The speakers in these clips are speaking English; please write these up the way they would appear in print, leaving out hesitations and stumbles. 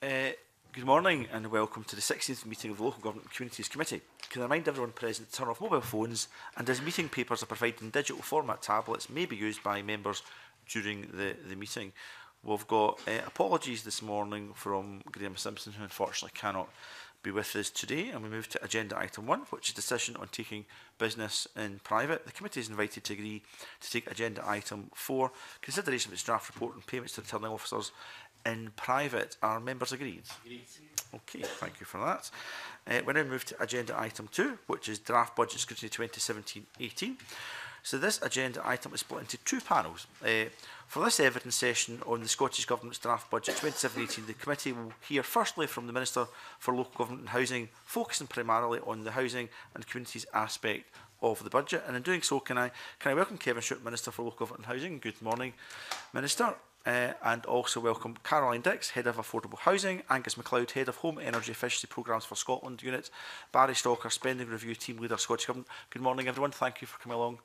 Good morning and welcome to the 16th meeting of the Local Government and Communities Committee. Can I remind everyone present to turn off mobile phones, and as meeting papers are provided in digital format, tablets may be used by members during the meeting. We've got apologies this morning from Graham Simpson, who unfortunately cannot be with us today, and we move to agenda item 1, which is decision on taking business in private. The committee is invited to agree to take agenda item 4, consideration of its draft report and payments to returning officers in private. Are members agreed? Agreed. Okay, thank you for that. We now move to agenda item 2, which is draft budget scrutiny 2017-18. So this agenda item is split into two panels. For this evidence session on the Scottish Government's draft budget 2017-18, the committee will hear firstly from the Minister for Local Government and Housing, focusing primarily on the housing and communities aspect of the budget. And in doing so, can I welcome Kevin Stewart, Minister for Local Government and Housing. Good morning, Minister. And also welcome Caroline Dix, Head of Affordable Housing, Angus Macleod, Head of Home Energy Efficiency Programmes for Scotland Unit, Barry Stalker, Spending Review Team Leader, Scottish Government. Good morning, everyone. Thank you for coming along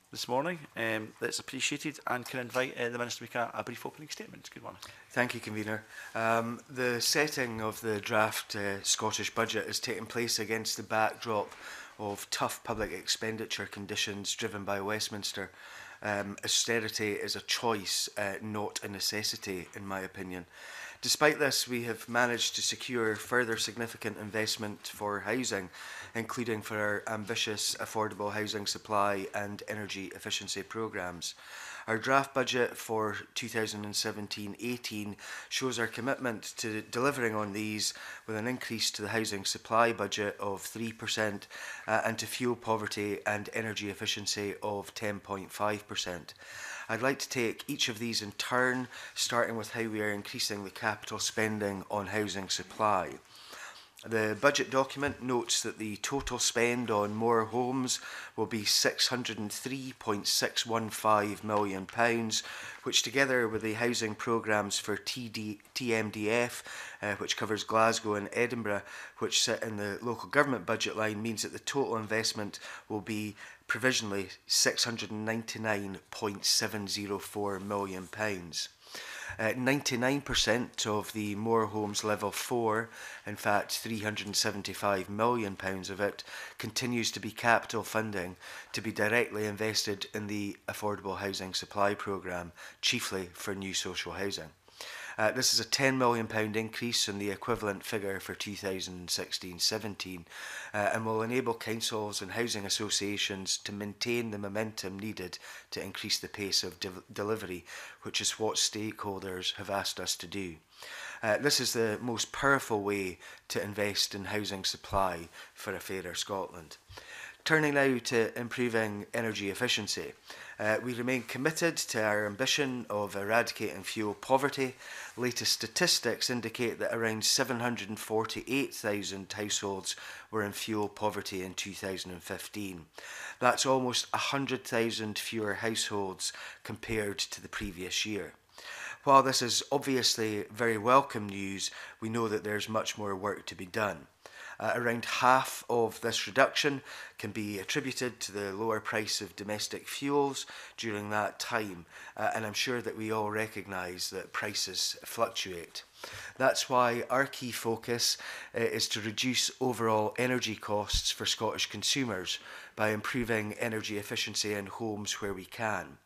this morning. That's appreciated, and can invite the Minister to make a brief opening statement. Good morning. Thank you, Convener. The setting of the draft Scottish budget is taking place against the backdrop of tough public expenditure conditions driven by Westminster. Austerity is a choice, not a necessity, in my opinion. Despite this, we have managed to secure further significant investment for housing, including for our ambitious affordable housing supply and energy efficiency programmes. Our draft budget for 2017-18 shows our commitment to delivering on these, with an increase to the housing supply budget of 3% and to fuel poverty and energy efficiency of 10.5%. I'd like to take each of these in turn, starting with how we are increasing the capital spending on housing supply. The budget document notes that the total spend on more homes will be £603.615 million, which together with the housing programmes for TMDF, which covers Glasgow and Edinburgh, which sit in the local government budget line, means that the total investment will be provisionally £699.704 million. 99% of the More Homes Level 4, in fact £375 million of it, continues to be capital funding to be directly invested in the Affordable Housing Supply Programme, chiefly for new social housing. This is a £10 million increase in the equivalent figure for 2016-17 and will enable councils and housing associations to maintain the momentum needed to increase the pace of delivery, which is what stakeholders have asked us to do. This is the most powerful way to invest in housing supply for a fairer Scotland. Turning now to improving energy efficiency. We remain committed to our ambition of eradicating fuel poverty. Latest statistics indicate that around 748,000 households were in fuel poverty in 2015. That's almost 100,000 fewer households compared to the previous year. While this is obviously very welcome news, we know that there's much more work to be done. Around half of this reduction can be attributed to the lower price of domestic fuels during that time, and I'm sure that we all recognise that prices fluctuate. That's why our key focus is to reduce overall energy costs for Scottish consumers by improving energy efficiency in homes where we can.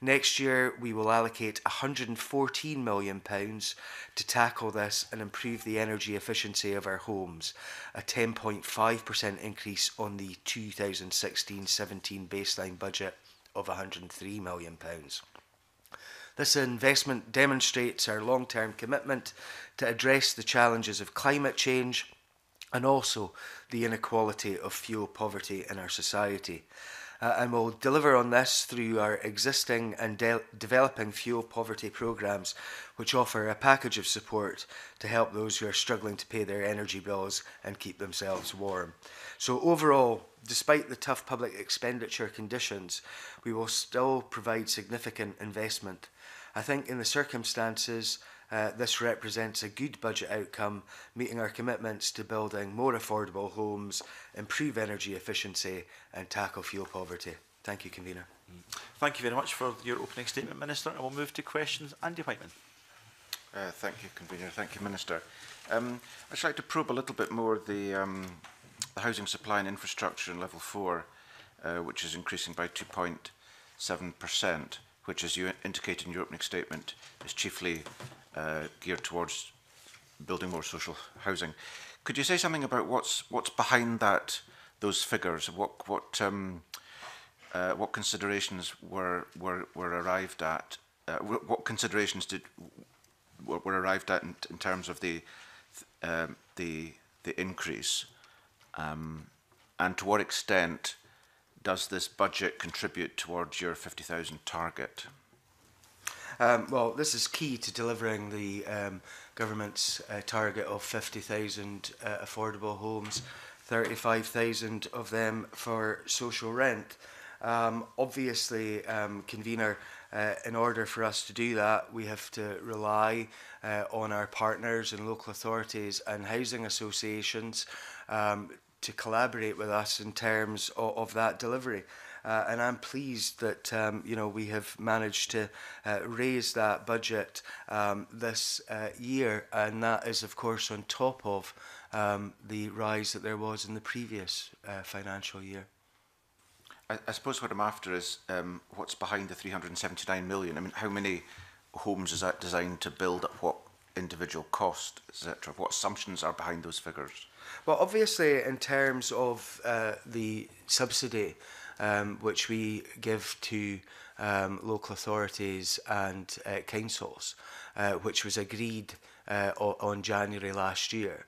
Next year, we will allocate £114 million to tackle this and improve the energy efficiency of our homes, a 10.5% increase on the 2016-17 baseline budget of £103 million. This investment demonstrates our long-term commitment to address the challenges of climate change and also the inequality of fuel poverty in our society. And we'll deliver on this through our existing and developing fuel poverty programmes, which offer a package of support to help those who are struggling to pay their energy bills and keep themselves warm. So overall, despite the tough public expenditure conditions, we will still provide significant investment. I think in the circumstances, this represents a good budget outcome, meeting our commitments to building more affordable homes, improve energy efficiency and tackle fuel poverty. Thank you, Convener. Thank you very much for your opening statement, Minister. And we'll move to questions. Andy Whiteman. Thank you, Convener. Thank you, Minister. I'd like to probe a little bit more the housing supply and infrastructure in level 4, which is increasing by 2.7%, which, as you indicated in your opening statement, is chiefly geared towards building more social housing. Could you say something about what's behind those figures? What considerations were arrived at? What considerations were arrived at in terms of the increase, and to what extent does this budget contribute towards your 50,000 target? Well, this is key to delivering the government's target of 50,000 affordable homes, 35,000 of them for social rent. Obviously, Convener, in order for us to do that, we have to rely on our partners and local authorities and housing associations to collaborate with us in terms of that delivery. And I'm pleased that we have managed to raise that budget this year, and that is, of course, on top of the rise that there was in the previous financial year. I suppose what I'm after is what's behind the 379 million. I mean, how many homes is that designed to build, at what individual cost, etc.? What assumptions are behind those figures? Well, obviously, in terms of the subsidy which we give to local authorities and councils, which was agreed on January last year,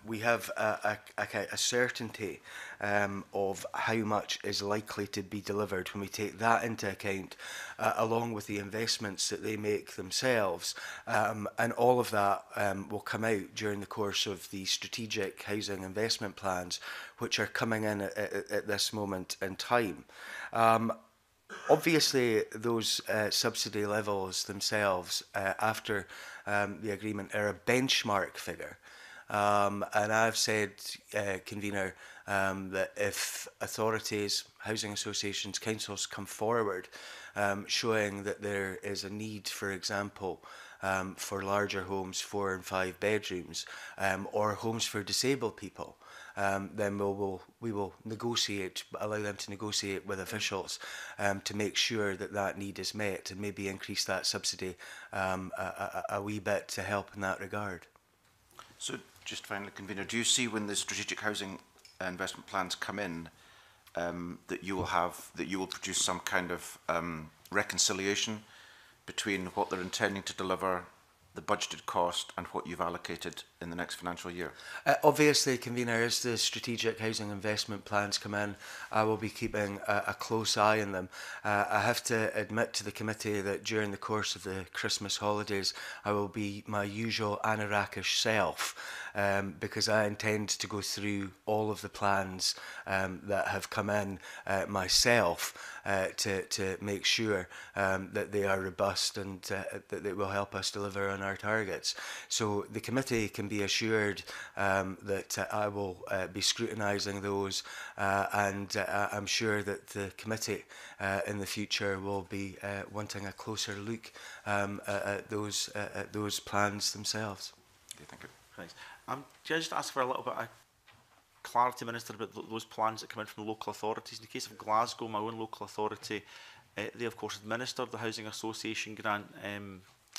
we have a certainty of how much is likely to be delivered when we take that into account, along with the investments that they make themselves. And all of that will come out during the course of the strategic housing investment plans, which are coming in at this moment in time. Obviously, those subsidy levels themselves, after the agreement, are a benchmark figure. And I've said, Convener, that if authorities, housing associations, councils come forward showing that there is a need, for example, for larger homes, 4 and 5 bedrooms, or homes for disabled people, then we will negotiate, allow them to negotiate with officials to make sure that that need is met, and maybe increase that subsidy a wee bit to help in that regard. So, just finally, Convener, do you see when the strategic housing investment plans come in that you will produce some kind of reconciliation between what they're intending to deliver, the budgeted cost, and what you've allocated in the next financial year? Obviously, Convener, as the strategic housing investment plans come in, I will be keeping a close eye on them. I have to admit to the committee that during the course of the Christmas holidays, I will be my usual Anarakish self, because I intend to go through all of the plans that have come in myself, to make sure that they are robust and that they will help us deliver on our targets. So the committee can be assured that I will be scrutinising those, and I'm sure that the committee in the future will be wanting a closer look at those plans themselves. Okay, thank you. Thanks. Can I just ask for a little bit of clarity, Minister, about those plans that come in from the local authorities? In the case of Glasgow, my own local authority, they of course administered the Housing Association grant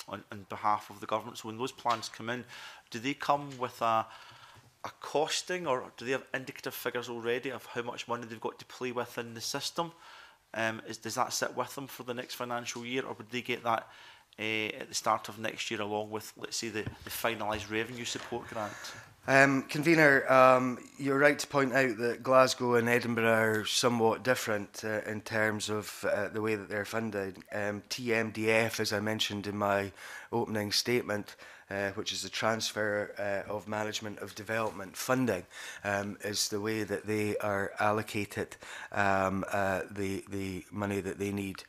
on behalf of the government. So when those plans come in, do they come with a costing, or do they have indicative figures already of how much money they've got to play with in the system? Does that sit with them for the next financial year, or would they get that at the start of next year along with, let's say, the finalised revenue support grant? Convener, you're right to point out that Glasgow and Edinburgh are somewhat different in terms of the way that they're funded. TMDF, as I mentioned in my opening statement, which is the transfer of management of development funding, is the way that they are allocated the money that they need.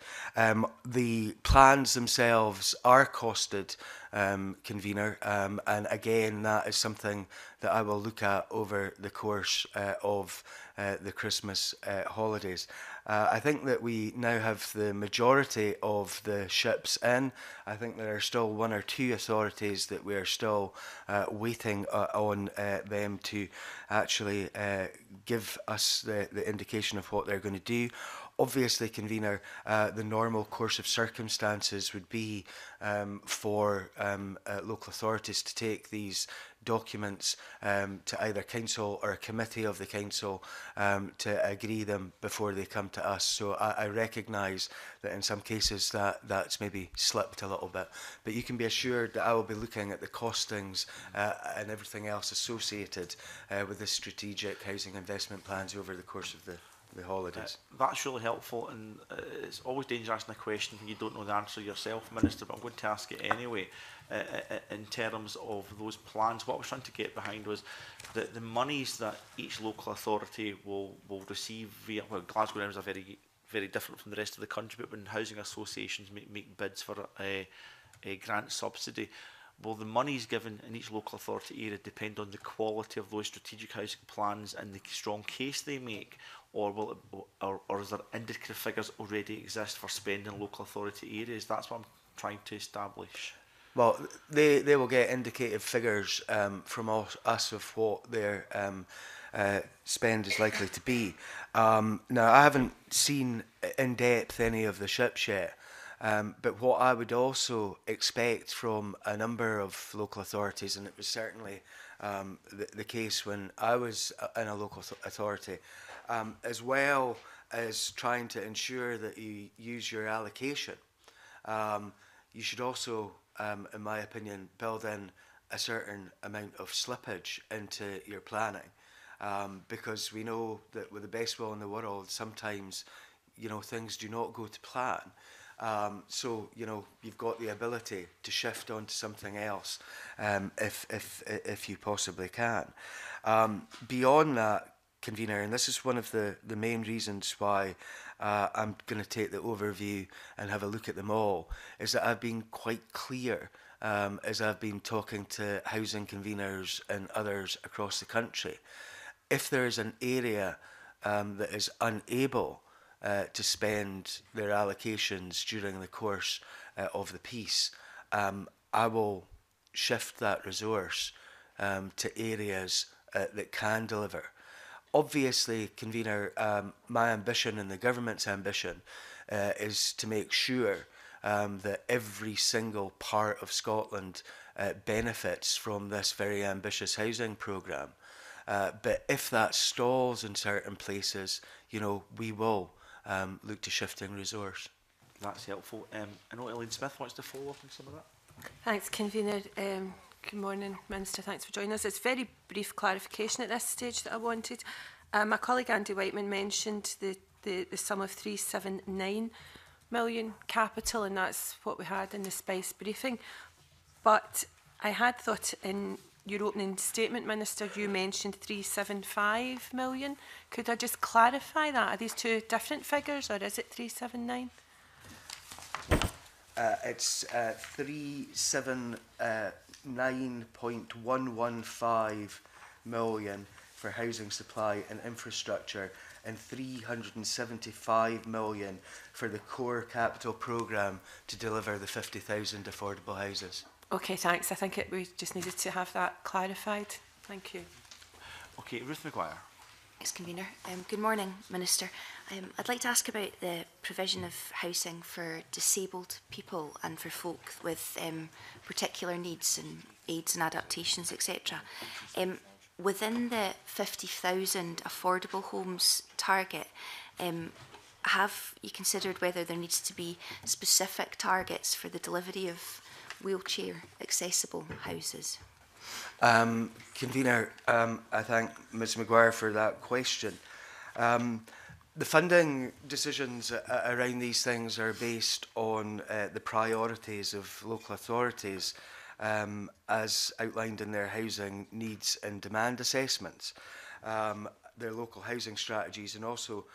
The plans themselves are costed, Convener, and again, that is something that I will look at over the course of the Christmas holidays. I think that we now have the majority of the ships in. I think there are still one or two authorities that we are still waiting on them to actually give us the indication of what they're going to do. Obviously, Convener, the normal course of circumstances would be for local authorities to take these documents to either council or a committee of the council to agree them before they come to us. So I recognise that in some cases that's maybe slipped a little bit, but you can be assured that I will be looking at the costings and everything else associated with the strategic housing investment plans over the course of the holidays. That's really helpful, and it's always dangerous in a question when you don't know the answer yourself, Minister, but I'm going to ask it anyway. In terms of those plans, what I was trying to get behind was that the monies that each local authority will receive via, well, Glasgow Rams are very different from the rest of the country, but when housing associations make bids for a grant subsidy, will the monies given in each local authority area depend on the quality of those strategic housing plans and the strong case they make, or will it, or is there indicative figures already exist for spending in local authority areas? That's what I'm trying to establish. Well, they will get indicative figures from us of what their spend is likely to be. Now, I haven't seen in depth any of the ships yet, but what I would also expect from a number of local authorities, and it was certainly the case when I was in a local authority, as well as trying to ensure that you use your allocation, you should also, in my opinion, build in a certain amount of slippage into your planning, because we know that with the best will in the world, sometimes, you know, things do not go to plan. So, you know, you've got the ability to shift onto something else if you possibly can. Beyond that, Convener, and this is one of the main reasons why I'm going to take the overview and have a look at them all, is that I've been quite clear as I've been talking to housing conveners and others across the country. If there is an area that is unable to spend their allocations during the course of the piece, I will shift that resource to areas that can deliver. Obviously, Convener, my ambition and the government's ambition is to make sure that every single part of Scotland benefits from this very ambitious housing programme. But if that stalls in certain places, you know, we will look to shifting resource. That's helpful. I know Elaine Smith wants to follow up on some of that. Thanks, Convener. Good morning, Minister. Thanks for joining us. It's very brief clarification at this stage that I wanted. My colleague Andy Whiteman mentioned the sum of 379 million capital, and that's what we had in the SPICE briefing. But I had thought in your opening statement, Minister, you mentioned 375 million. Could I just clarify that? Are these two different figures, or is it 379? It's 379.115 million for housing supply and infrastructure, and 375 million for the core capital programme to deliver the 50,000 affordable houses. Okay, thanks. I think we just needed to have that clarified. Thank you. Okay, Ruth Maguire. Thanks, Convener. Good morning, Minister. I'd like to ask about the provision of housing for disabled people and for folk with particular needs and aids and adaptations, etc. Within the 50,000 affordable homes target, have you considered whether there needs to be specific targets for the delivery of wheelchair accessible houses? Convener, I thank Ms Maguire for that question. The funding decisions around these things are based on the priorities of local authorities as outlined in their housing needs and demand assessments, their local housing strategies, and also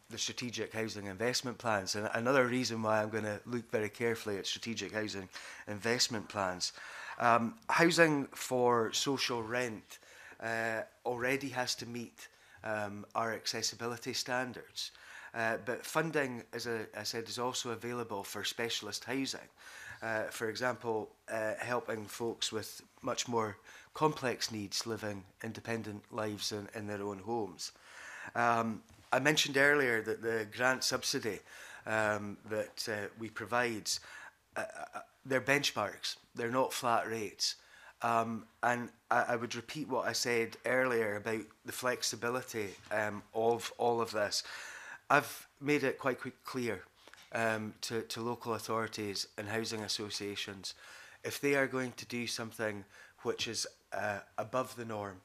the strategic housing investment plans. And another reason why I'm going to look very carefully at strategic housing investment plans. Housing for social rent already has to meet our accessibility standards. But funding, as I said, is also available for specialist housing. For example, helping folks with much more complex needs living independent lives in their own homes. I mentioned earlier that the grant subsidy that we provide, they're benchmarks, they're not flat rates. And I would repeat what I said earlier about the flexibility of all of this. I've made it quite clear to local authorities and housing associations, if they are going to do something which is above the norm,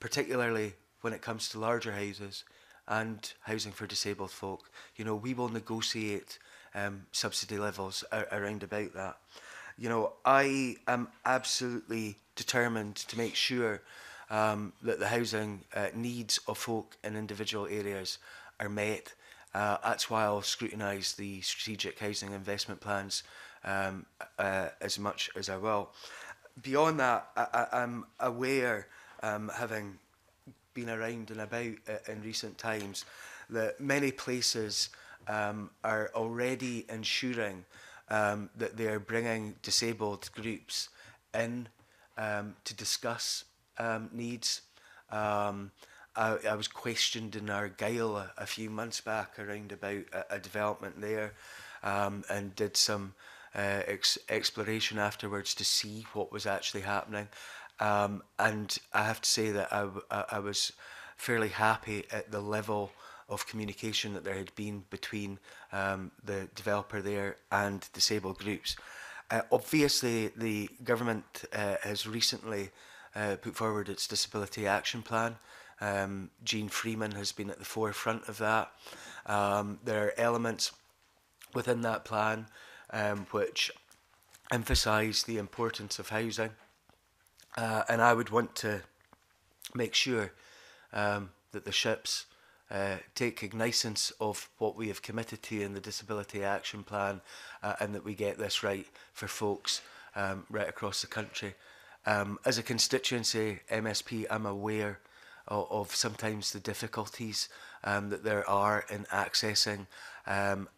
particularly when it comes to larger houses and housing for disabled folk, you know, we will negotiate subsidy levels around about that. You know, I am absolutely determined to make sure that the housing needs of folk in individual areas are met. That's why I'll scrutinise the strategic housing investment plans as much as I will. Beyond that, I'm aware, having been around and about in recent times, that many places are already ensuring that they are bringing disabled groups in to discuss needs. I was questioned in Argyll a few months back around about a development there, and did some exploration afterwards to see what was actually happening. And I have to say that I was fairly happy at the level of communication that there had been between the developer there and disabled groups. Obviously, the government has recently put forward its Disability Action Plan. Jean Freeman has been at the forefront of that. There are elements within that plan which emphasise the importance of housing. And I would want to make sure that the ships take cognizance of what we have committed to in the Disability Action Plan, and that we get this right for folks right across the country. As a constituency MSP, I'm aware of sometimes the difficulties that there are in accessing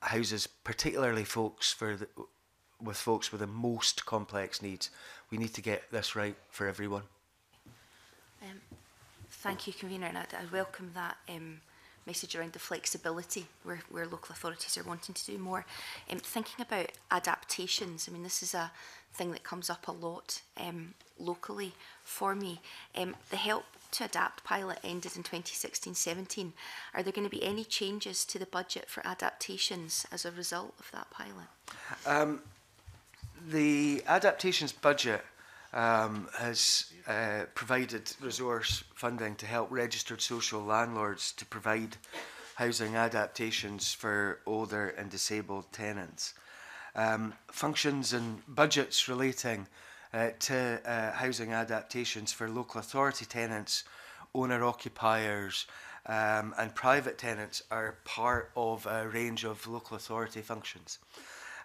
houses, particularly with folks with the most complex needs. We need to get this right for everyone. Thank you, Convener, and I welcome that message around the flexibility where local authorities are wanting to do more. Thinking about adaptations, I mean, this is a thing that comes up a lot locally for me. The Help to Adapt pilot ended in 2016-17. Are there going to be any changes to the budget for adaptations as a result of that pilot? The adaptations budget has provided resource funding to help registered social landlords to provide housing adaptations for older and disabled tenants. Functions and budgets relating to housing adaptations for local authority tenants, owner-occupiers and private tenants are part of a range of local authority functions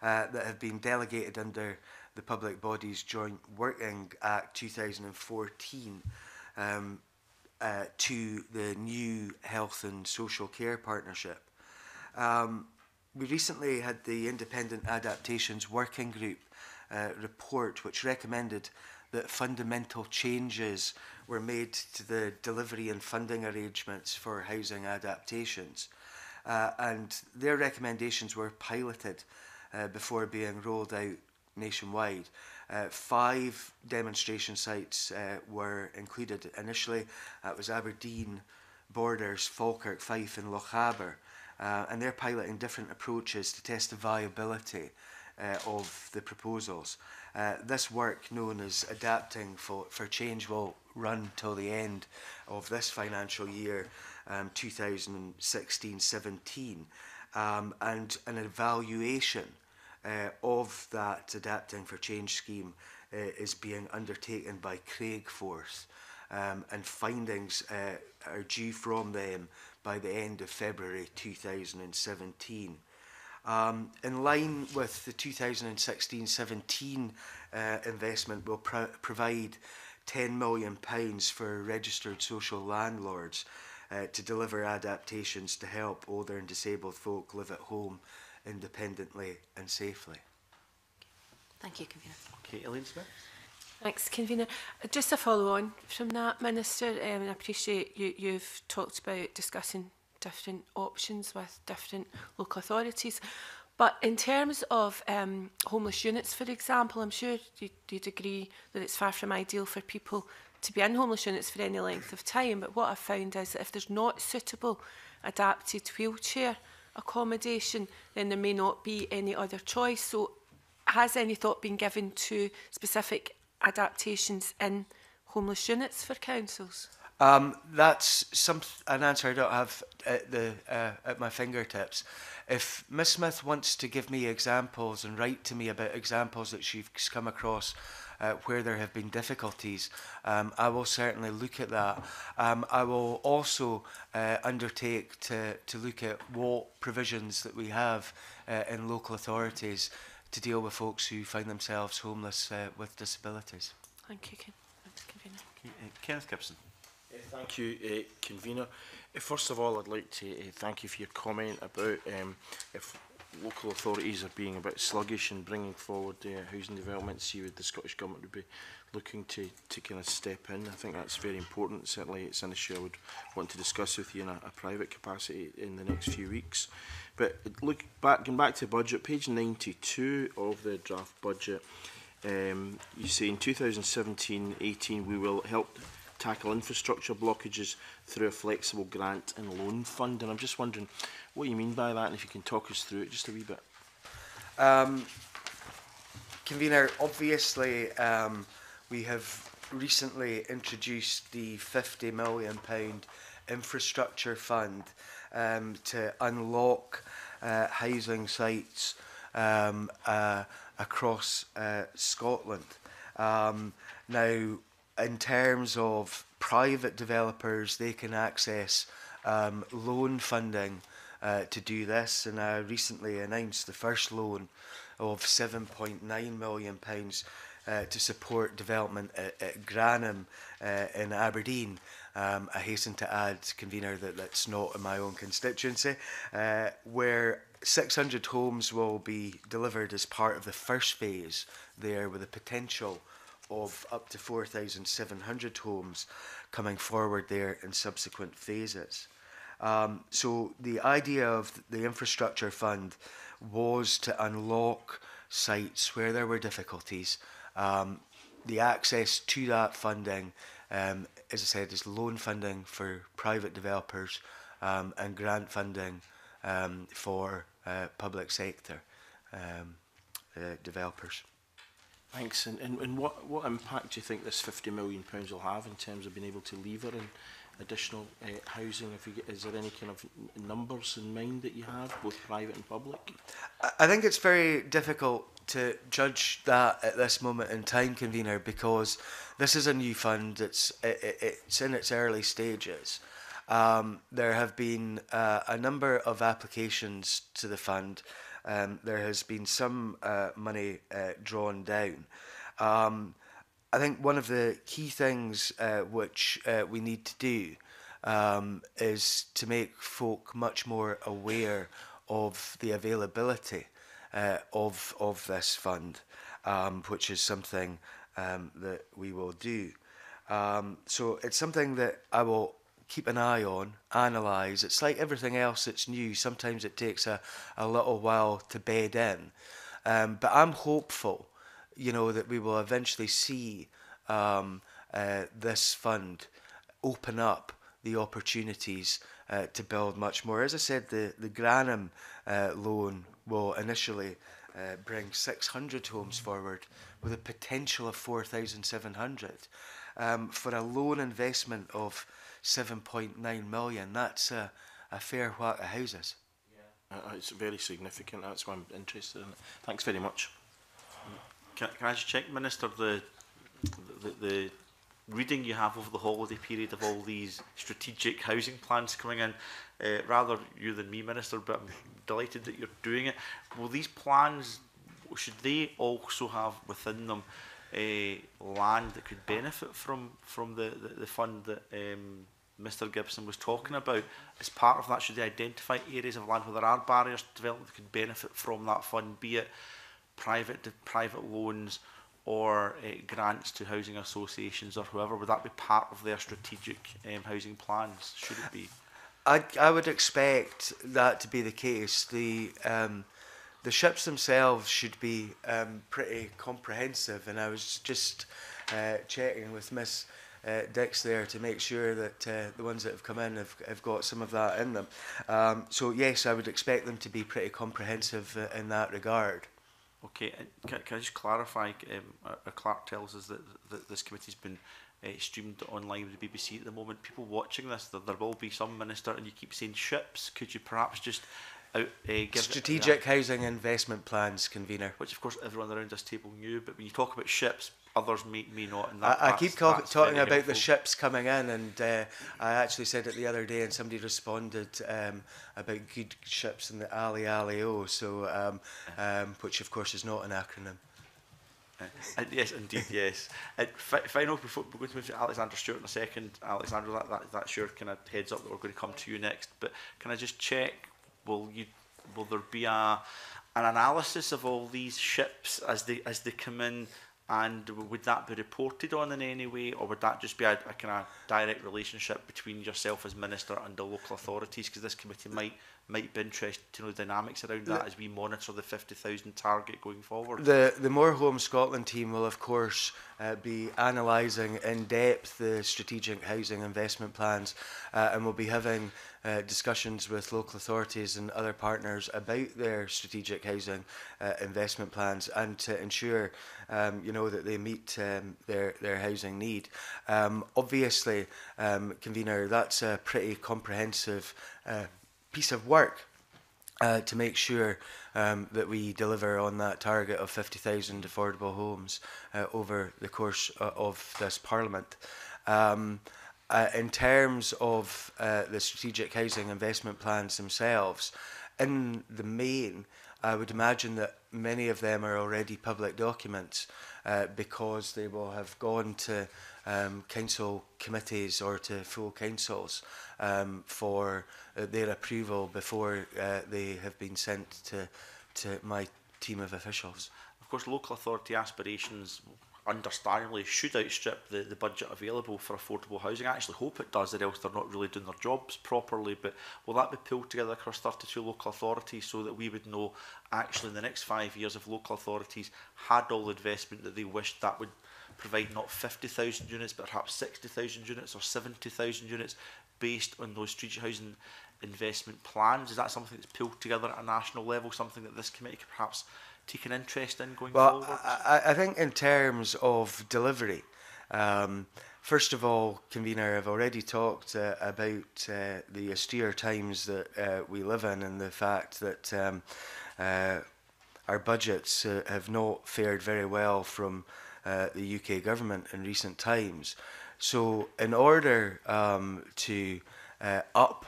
that have been delegated under the Public Bodies Joint Working Act 2014 to the new Health and Social Care Partnership. We recently had the Independent Adaptations Working Group report, which recommended that fundamental changes were made to the delivery and funding arrangements for housing adaptations. And their recommendations were piloted before being rolled out nationwide. 5 demonstration sites were included initially. That was Aberdeen, Borders, Falkirk, Fife and Lochaber. And they're piloting different approaches to test the viability of the proposals. This work, known as Adapting for Change, will run till the end of this financial year, 2016-17, and an evaluation of that Adapting for Change scheme is being undertaken by Craigforth, and findings are due from them by the end of February 2017. In line with the 2016-17 investment, we'll provide £10 million for registered social landlords to deliver adaptations to help older and disabled folk live at home independently and safely. Thank you, Convener. Okay, Elaine Smith. Thanks, Convener. Just a follow on from that, Minister, I appreciate you've talked about discussing different options with different local authorities. But in terms of homeless units, for example, I'm sure you'd agree that it's far from ideal for people to be in homeless units for any length of time. But what I've found is that if there's not suitable adapted wheelchair accommodation, then there may not be any other choice. So has any thought been given to specific adaptations in homeless units for councils? That's an answer I don't have at my fingertips. If Miss Smith wants to give me examples and write to me about examples that she's come across where there have been difficulties, I will certainly look at that. I will also undertake to look at what provisions that we have in local authorities to deal with folks who find themselves homeless with disabilities. Thank you, Convener. Okay, Kenneth Gibson. Thank you, Convener. First of all, I'd like to thank you for your comment about if local authorities are being a bit sluggish in bringing forward housing development, see what the Scottish Government would be looking to kind of step in. I think that's very important. Certainly it's an issue I would want to discuss with you in a private capacity in the next few weeks. But going back to the budget, page 92 of the draft budget, you say in 2017-18 we will help tackle infrastructure blockages through a flexible grant and loan fund. And I'm just wondering what you mean by that, and if you can talk us through it just a wee bit. Convener, obviously we have recently introduced the £50 million infrastructure fund to unlock housing sites across Scotland. Now, in terms of private developers, they can access loan funding to do this, and I recently announced the first loan of £7.9 million to support development at Granham in Aberdeen. I hasten to add, Convener, that that's not in my own constituency, where 600 homes will be delivered as part of the first phase there, with a potential of up to 4,700 homes coming forward there in subsequent phases. So the idea of the infrastructure fund was to unlock sites where there were difficulties. The access to that funding, as I said, is loan funding for private developers and grant funding for public sector developers. Thanks. And what impact do you think this £50 million will have in terms of being able to lever in additional housing? Is there any kind of numbers in mind that you have, both private and public? I think it's very difficult to judge that at this moment in time, Convener, because this is a new fund. It's in its early stages. There have been a number of applications to the fund. There has been some money drawn down. I think one of the key things which we need to do is to make folk much more aware of the availability of this fund, which is something that we will do. So it's something that I will keep an eye on, analyse. It's like everything else that's new. Sometimes it takes a little while to bed in. But I'm hopeful, that we will eventually see this fund open up the opportunities to build much more. As I said, the Granham loan will initially bring 600 homes forward with a potential of 4,700. For a loan investment of 7.9 million, that's a fair whack of houses. Yeah. It's very significant. That's why I'm interested in it. Thanks very much. Can I just check, Minister, the reading you have over the holiday period of all these strategic housing plans coming in, rather you than me, Minister, but I'm delighted that you're doing it. Will these plans, should they also have within them land that could benefit from the fund that Mr Gibson was talking about. As part of that, should they identify areas of land where there are barriers to development that could benefit from that fund, be it private loans or grants to housing associations or whoever? Would that be part of their strategic housing plans? Should it be? I would expect that to be the case. The ships themselves should be pretty comprehensive, and I was just checking with Miss Dix there to make sure that the ones that have come in have got some of that in them. So yes, I would expect them to be pretty comprehensive in that regard. Okay, and can I just clarify? Our clerk tells us that this committee's been streamed online with the BBC at the moment. People watching this, there will be some minister, and you keep saying ships. Could you perhaps just give strategic housing investment plans, convener? Which of course everyone around this table knew, but when you talk about ships, others may not. And I keep talking about helpful. the ships coming in, and I actually said it the other day, and somebody responded about good ships in the Ali-Ali-O, so which of course is not an acronym. Yes, indeed, yes. Final, before we're going to move to Alexander Stewart in a second. Alexander, that's your kind of heads up that we're going to come to you next. But can I just check? Will there be an analysis of all these ships as they come in, and would that be reported on in any way, or would that just be a kind of direct relationship between yourself as minister and the local authorities? Because this committee might be interested to know the dynamics around that as we monitor the 50,000 target going forward. The More Home Scotland team will of course be analysing in depth the strategic housing investment plans, and will be having discussions with local authorities and other partners about their strategic housing investment plans, and to ensure that they meet their housing need. Obviously, convener, that's a pretty comprehensive piece of work to make sure that we deliver on that target of 50,000 affordable homes over the course of this Parliament. In terms of the strategic housing investment plans themselves, in the main, I would imagine that many of them are already public documents because they will have gone to council committees or to full councils for their approval before they have been sent to my team of officials. Of course, local authority aspirations understandably should outstrip the budget available for affordable housing. I actually hope it does, or else they're not really doing their jobs properly. But will that be pulled together across 32 local authorities so that we would know actually in the next 5 years if local authorities had all the investment that they wished, that would provide not 50,000 units but perhaps 60,000 units or 70,000 units based on those strategic housing investment plans? Is that something that's pulled together at a national level, something that this committee could perhaps take an interest in going forward? I think in terms of delivery, first of all, convener, I've already talked about the austere times that we live in, and the fact that our budgets have not fared very well from the UK government in recent times. So in order to up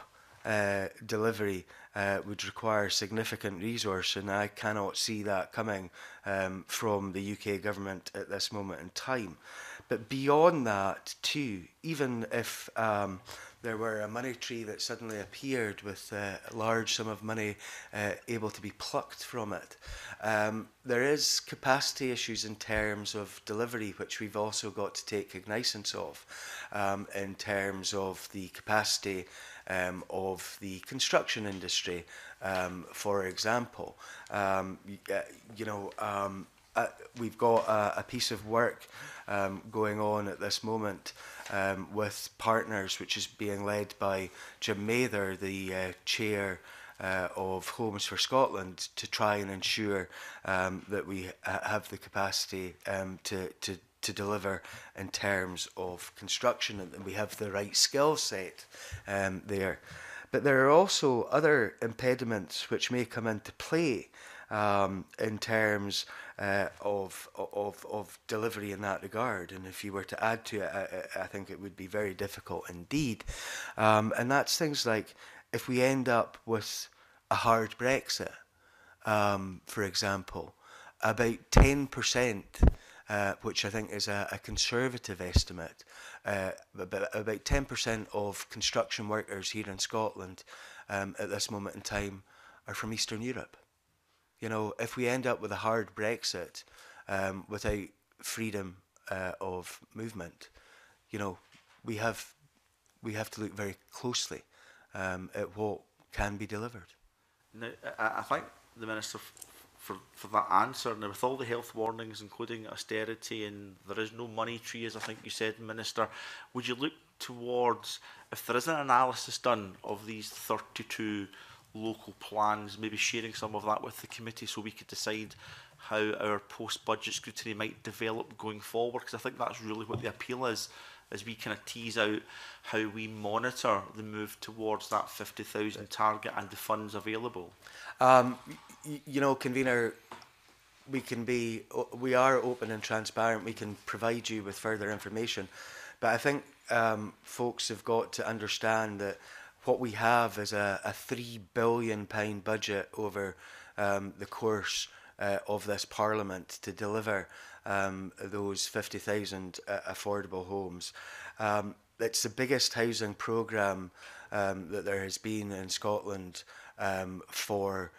delivery would require significant resource, and I cannot see that coming from the UK government at this moment in time. But beyond that too, even if there were a money tree that suddenly appeared with a large sum of money able to be plucked from it, there is capacity issues in terms of delivery, which we've also got to take cognizance of, in terms of the capacity of the construction industry, for example. We've got a piece of work going on at this moment with partners, which is being led by Jim Mather, the chair of Homes for Scotland, to try and ensure that we have the capacity to deliver in terms of construction, and we have the right skill set there. But there are also other impediments which may come into play in terms of delivery in that regard, and if you were to add to it, I think it would be very difficult indeed. And that's things like if we end up with a hard Brexit, for example, about 10% which I think is a conservative estimate. About 10% of construction workers here in Scotland at this moment in time are from Eastern Europe. You know, if we end up with a hard Brexit without freedom of movement, you know, we have to look very closely at what can be delivered. Now, I thank the Minister for that answer. Now, with all the health warnings, including austerity, and there is no money tree, as I think you said, Minister, would you look towards, if there is an analysis done of these 32 local plans, maybe sharing some of that with the committee so we could decide how our post-budget scrutiny might develop going forward? Because I think that's really what the appeal is, as we kind of tease out how we monitor the move towards that 50,000 target and the funds available. You know, Convener, we are open and transparent. We can provide you with further information, but I think folks have got to understand that what we have is a £3 billion budget over the course of this Parliament to deliver those 50,000 affordable homes. It's the biggest housing programme that there has been in Scotland for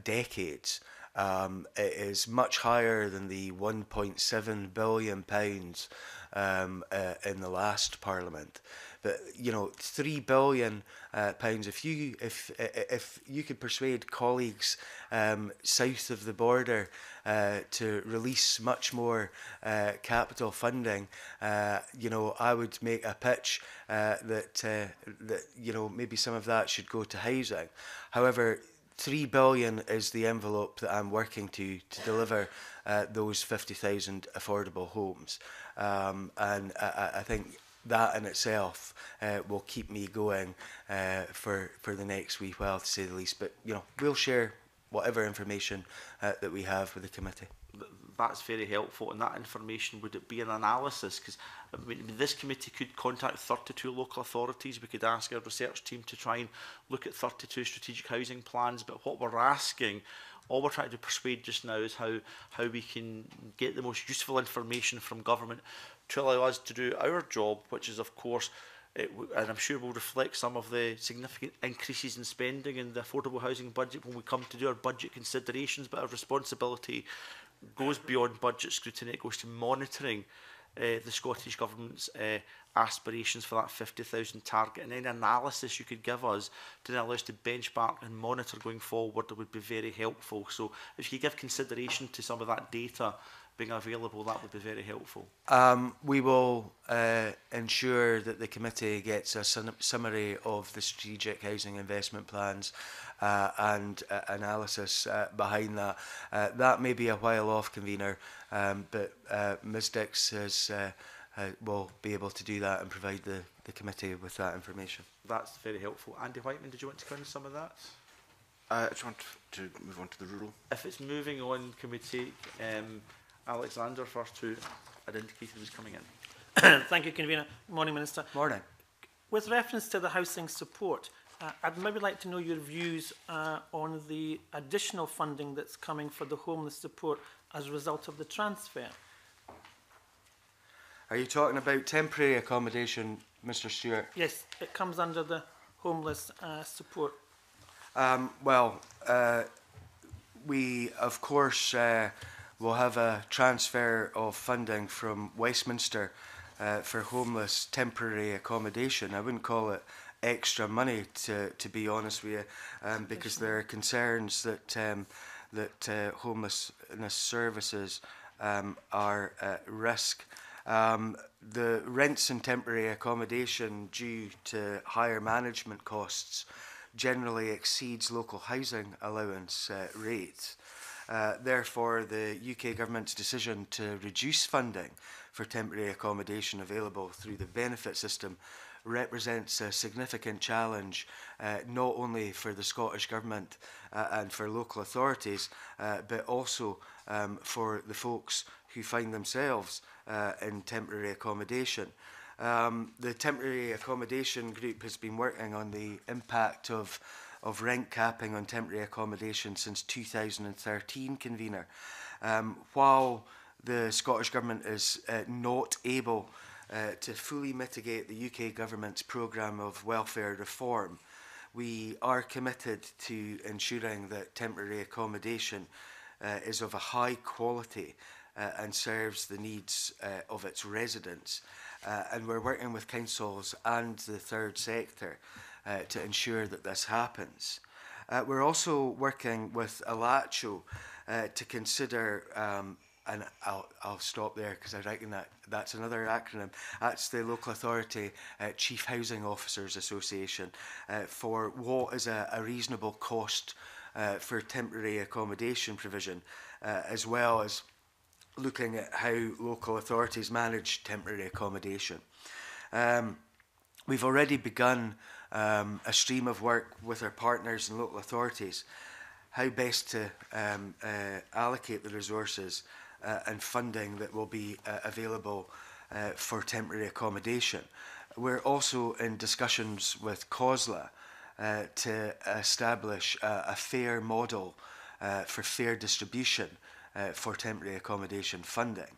decades. It is much higher than the £1.7 billion in the last Parliament. But you know, £3 billion. If you could persuade colleagues south of the border to release much more capital funding, you know, I would make a pitch that you know, maybe some of that should go to housing. However, £3 billion is the envelope that I'm working to deliver those 50,000 affordable homes, and I think that in itself will keep me going for the next wee while, to say the least. But you know, we'll share whatever information that we have with the committee. That's very helpful. And that information, would it be an analysis? Because I mean, this committee could contact 32 local authorities. We could ask our research team to try and look at 32 strategic housing plans. But what we're asking, all we're trying to persuade just now is how we can get the most useful information from government to allow us to do our job, which is, of course, and I'm sure will reflect some of the significant increases in spending in the affordable housing budget when we come to do our budget considerations. But our responsibility goes beyond budget scrutiny. It goes to monitoring the Scottish Government's aspirations for that 50,000 target, and any analysis you could give us to then allow us to benchmark and monitor going forward, that would be very helpful. So if you give consideration to some of that data being available, that would be very helpful. We will ensure that the committee gets a summary of the strategic housing investment plans and analysis behind that. That may be a while off, Convener, but Ms Dix will be able to do that and provide the committee with that information. That's very helpful. Andy Whiteman, did you want to come in some of that? I just want to move on to the rural. If it's moving on, can we take Alexander first, who had indicated was coming in? Thank you, Convener. Morning, Minister. Morning. With reference to the housing support, I'd maybe like to know your views on the additional funding that's coming for the homeless support as a result of the transfer. Are you talking about temporary accommodation, Mr Stewart? Yes, it comes under the homeless support. We, of course, will have a transfer of funding from Westminster for homeless temporary accommodation. I wouldn't call it extra money, to be honest with you, because there are concerns that homelessness services are at risk. The rents in temporary accommodation, due to higher management costs, generally exceeds local housing allowance rates. Therefore, the UK Government's decision to reduce funding for temporary accommodation available through the benefit system represents a significant challenge, not only for the Scottish Government and for local authorities, but also for the folks who find themselves in temporary accommodation. The temporary accommodation group has been working on the impact of rent capping on temporary accommodation since 2013, Convener. While the Scottish Government is not able to fully mitigate the UK Government's programme of welfare reform, we are committed to ensuring that temporary accommodation is of a high quality and serves the needs of its residents. And we're working with councils and the third sector to ensure that this happens. We're also working with Alacho to consider, and I'll stop there because I reckon that's another acronym. That's the Local Authority Chief Housing Officers Association, for what is a reasonable cost for temporary accommodation provision, as well as looking at how local authorities manage temporary accommodation. We've already begun a stream of work with our partners and local authorities, how best to allocate the resources and funding that will be available for temporary accommodation. We're also in discussions with COSLA to establish a fair model for fair distribution for temporary accommodation funding.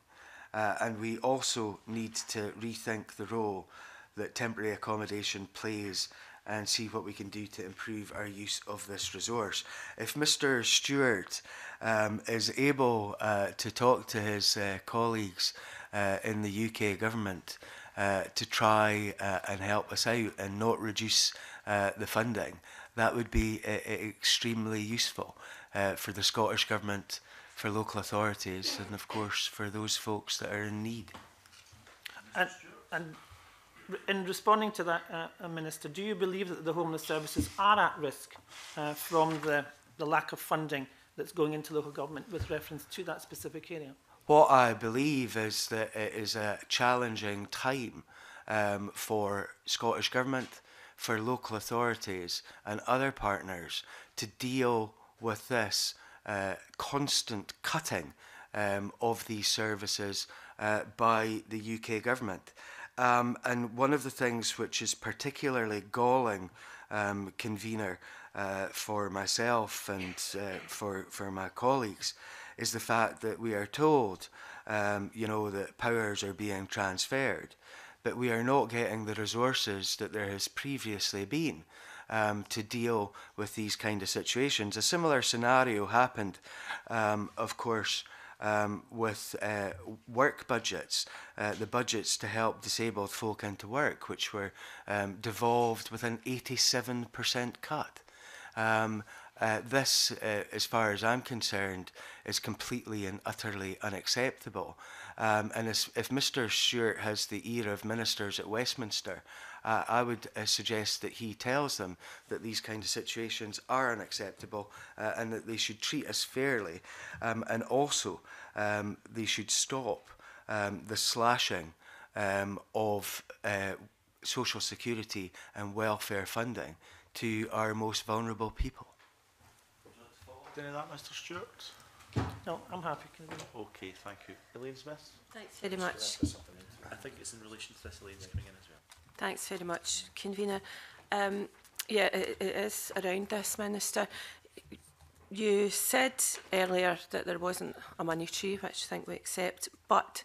And we also need to rethink the role that temporary accommodation plays and see what we can do to improve our use of this resource. If Mr. Stewart is able to talk to his colleagues in the UK Government to try and help us out and not reduce the funding, that would be extremely useful for the Scottish Government, for local authorities, and of course for those folks that are in need. And in responding to that, Minister, do you believe that the homeless services are at risk from the lack of funding that's going into local government with reference to that specific area? What I believe is that it is a challenging time for Scottish Government, for local authorities and other partners to deal with this constant cutting of these services by the UK Government. And one of the things which is particularly galling, convener, for myself and for my colleagues, is the fact that we are told, that powers are being transferred, but we are not getting the resources that there has previously been to deal with these kind of situations. A similar scenario happened, of course, with work budgets, the budgets to help disabled folk into work, which were devolved with an 87% cut. This, as far as I'm concerned, is completely and utterly unacceptable. And if Mr. Stewart has the ear of ministers at Westminster, I would suggest that he tells them that these kind of situations are unacceptable and that they should treat us fairly. And also, they should stop the slashing of social security and welfare funding to our most vulnerable people. Would you like to follow up any of that, Mr. Stewart? No, I'm happy. Okay, thank you. Elaine Smith? Thanks very much. I think it's in relation to this, Elaine, coming in as well. Thanks very much, Convener. Yeah, it is around this, Minister. You said earlier that there wasn't a money tree, which I think we accept, but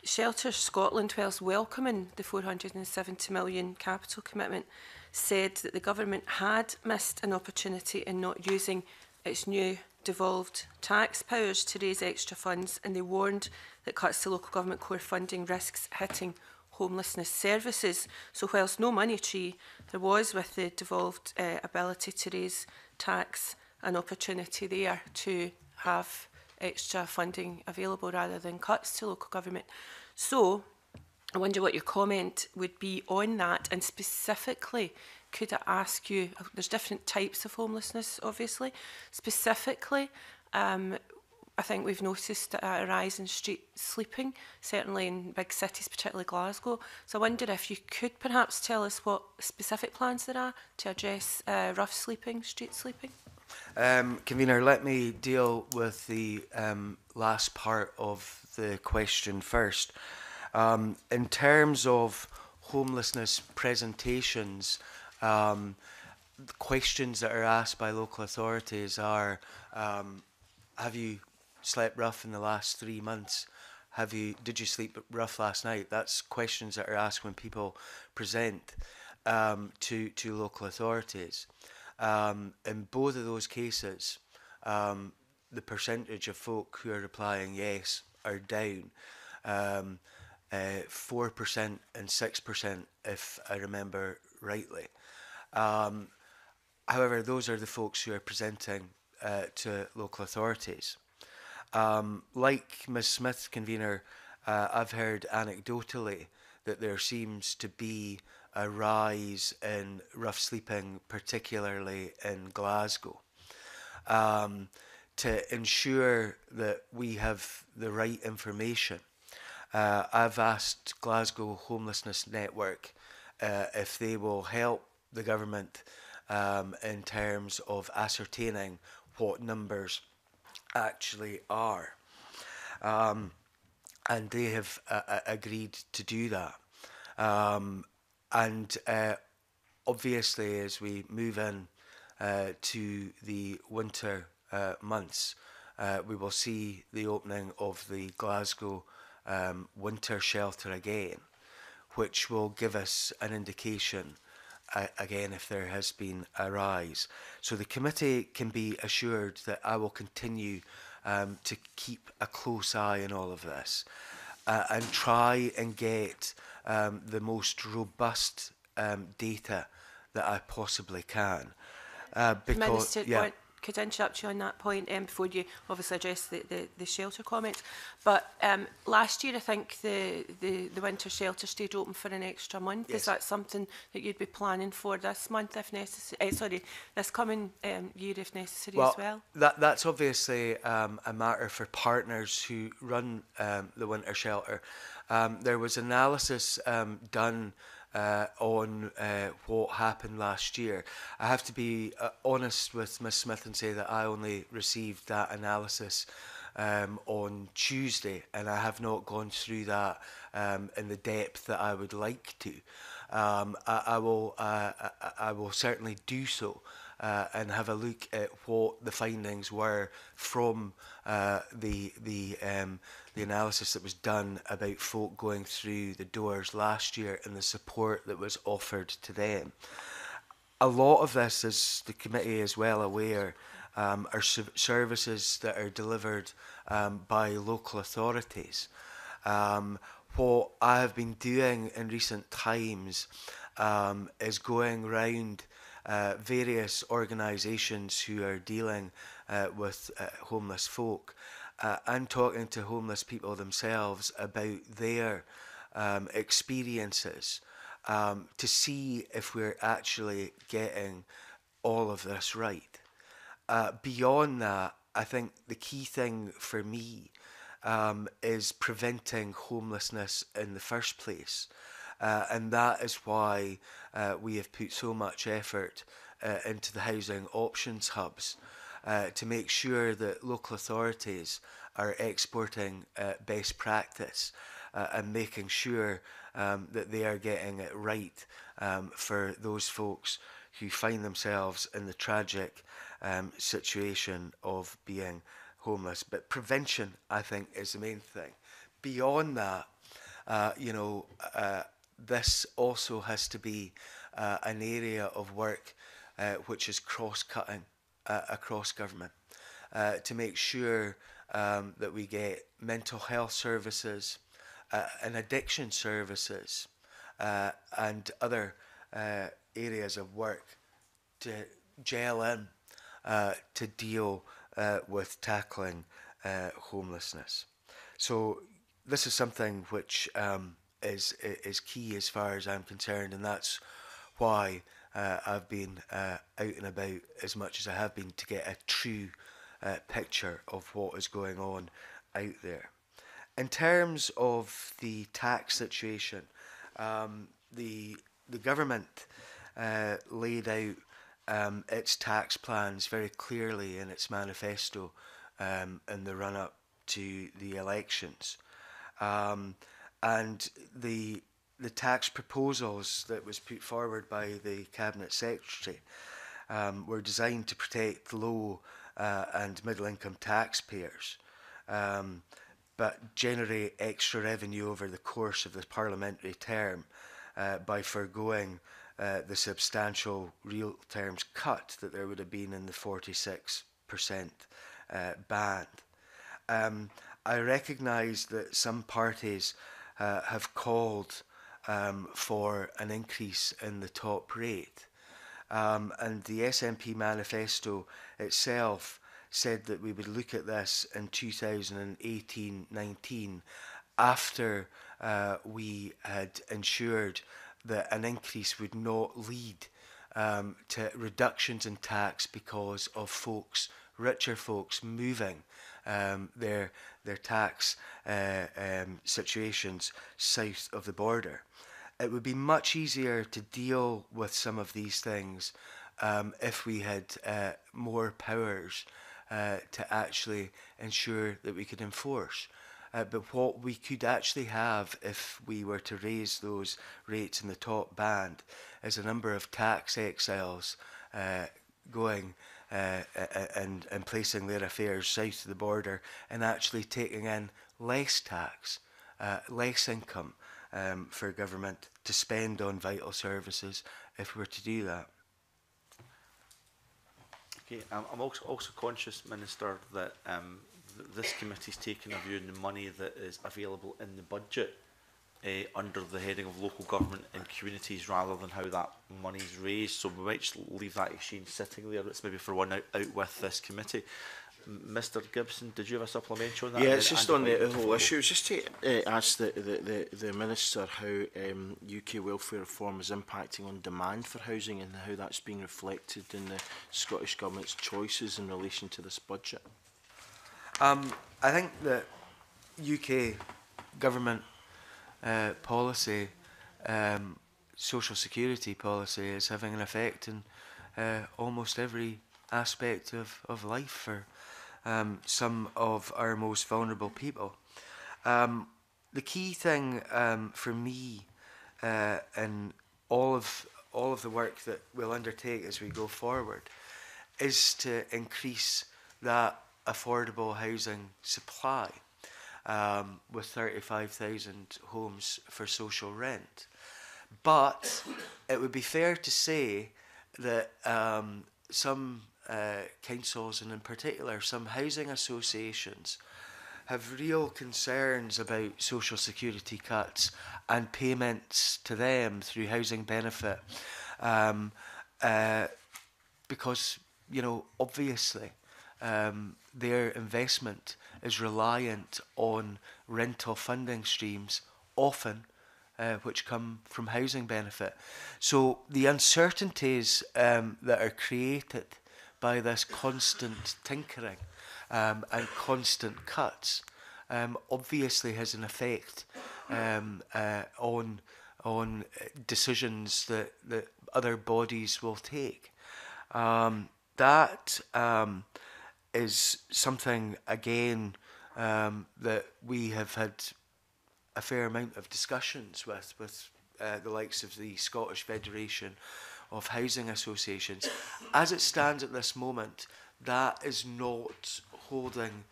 Shelter Scotland, whilst welcoming the £470 million capital commitment, said that the government had missed an opportunity in not using its new devolved tax powers to raise extra funds, and they warned that cuts to local government core funding risks hitting homelessness services. So whilst no money tree, there was, with the devolved ability to raise tax, an opportunity there to have extra funding available rather than cuts to local government. So I wonder what your comment would be on that, and specifically, could I ask you, there's different types of homelessness, obviously. Specifically, I think we've noticed a rise in street sleeping, certainly in big cities, particularly Glasgow. So I wonder if you could perhaps tell us what specific plans there are to address rough sleeping, street sleeping. Convener, let me deal with the last part of the question first. In terms of homelessness presentations, the questions that are asked by local authorities are, have you slept rough in the last 3 months? did you sleep rough last night? That's questions that are asked when people present to local authorities. In both of those cases, the percentage of folk who are replying yes are down. 4% and 6%, if I remember rightly. However, those are the folks who are presenting to local authorities. Like Ms Smith, convener, I've heard anecdotally that there seems to be a rise in rough sleeping, particularly in Glasgow. To ensure that we have the right information, I've asked Glasgow Homelessness Network if they will help the government in terms of ascertaining what numbers actually are. And they have agreed to do that. Obviously, as we move in to the winter months, we will see the opening of the Glasgow winter shelter again, which will give us an indication again if there has been a rise. So the committee can be assured that I will continue to keep a close eye on all of this and try and get the most robust data that I possibly can. Because, Minister, yeah. could I interrupt you on that point before you obviously address the shelter comments? But last year, I think the winter shelter stayed open for an extra month. Yes. Is that something that you'd be planning for this month, if necessary? Sorry, this coming year, if necessary, as well? That's obviously a matter for partners who run the winter shelter. There was analysis done on what happened last year. I have to be honest with Ms Smith and say that I only received that analysis on Tuesday, and I have not gone through that in the depth that I would like to. I will certainly do so and have a look at what the findings were from the analysis that was done about folk going through the doors last year and the support that was offered to them. A lot of this, as the committee is well aware, are services that are delivered by local authorities. What I have been doing in recent times is going round various organisations who are dealing with homeless folk and talking to homeless people themselves about their experiences to see if we're actually getting all of this right. Beyond that, I think the key thing for me is preventing homelessness in the first place. And that is why we have put so much effort into the housing options hubs to make sure that local authorities are exporting best practice and making sure that they are getting it right for those folks who find themselves in the tragic situation of being homeless. But prevention, I think, is the main thing. Beyond that, this also has to be an area of work which is cross-cutting across government to make sure that we get mental health services and addiction services and other areas of work to gel in to deal with tackling homelessness. So this is something which is key as far as I'm concerned, and that's why I've been out and about as much as I have been to get a true picture of what is going on out there. In terms of the tax situation, the government laid out its tax plans very clearly in its manifesto in the run-up to the elections. And the tax proposals that was put forward by the Cabinet Secretary were designed to protect low and middle income taxpayers. but generate extra revenue over the course of the parliamentary term by forgoing the substantial real terms cut that there would have been in the 46% band. I recognise that some parties have called for an increase in the top rate, and the SNP manifesto itself said that we would look at this in 2018-19 after we had ensured that an increase would not lead to reductions in tax because of richer folks moving their tax situations south of the border. It would be much easier to deal with some of these things if we had more powers to actually ensure that we could enforce. But what we could actually have if we were to raise those rates in the top band is a number of tax exiles going and placing their affairs south of the border and actually taking in less tax, less income for government to spend on vital services if we were to do that. Okay, I'm also conscious, Minister, that this committee's taken a view on the money that is available in the budget under the heading of local government and communities rather than how that money is raised. So we might just leave that exchange sitting there. It's maybe for one out with this committee. Mr Gibson, did you have a supplementary on that? Yeah, it's just on the whole issue. It was just to ask the Minister how UK welfare reform is impacting on demand for housing and how that's being reflected in the Scottish Government's choices in relation to this budget. I think that UK government policy, social security policy, is having an effect in almost every aspect of life for some of our most vulnerable people. The key thing for me in all of the work that we'll undertake as we go forward is to increase that affordable housing supply with 35,000 homes for social rent. But it would be fair to say that some councils, and in particular some housing associations, have real concerns about social security cuts and payments to them through housing benefit because, you know, obviously their investment is reliant on rental funding streams, often which come from housing benefit. So the uncertainties that are created by this constant tinkering and constant cuts obviously has an effect on decisions that other bodies will take. That is something, again, that we have had a fair amount of discussions with the likes of the Scottish Federation of Housing Associations. As it stands at this moment, that is not holding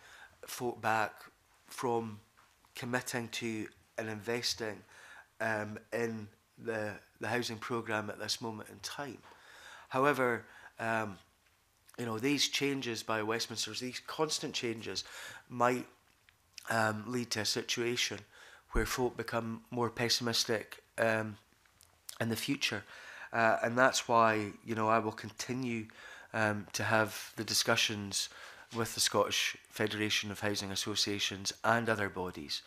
folk back from committing to and investing in the housing programme at this moment in time. However, you know, these changes by Westminster, these constant changes, might lead to a situation where folk become more pessimistic in the future. And that's why, you know, I will continue to have the discussions with the Scottish Federation of Housing Associations and other bodies.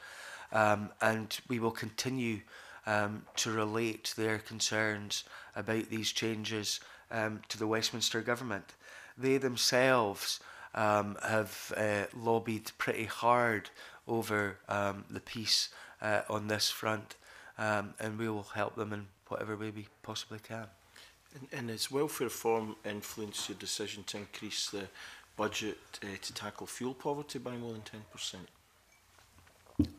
And we will continue to relate their concerns about these changes to the Westminster Government. They themselves have lobbied pretty hard over the peace on this front, and we will help them in whatever way we possibly can. And has welfare reform influenced your decision to increase the budget to tackle fuel poverty by more than 10%?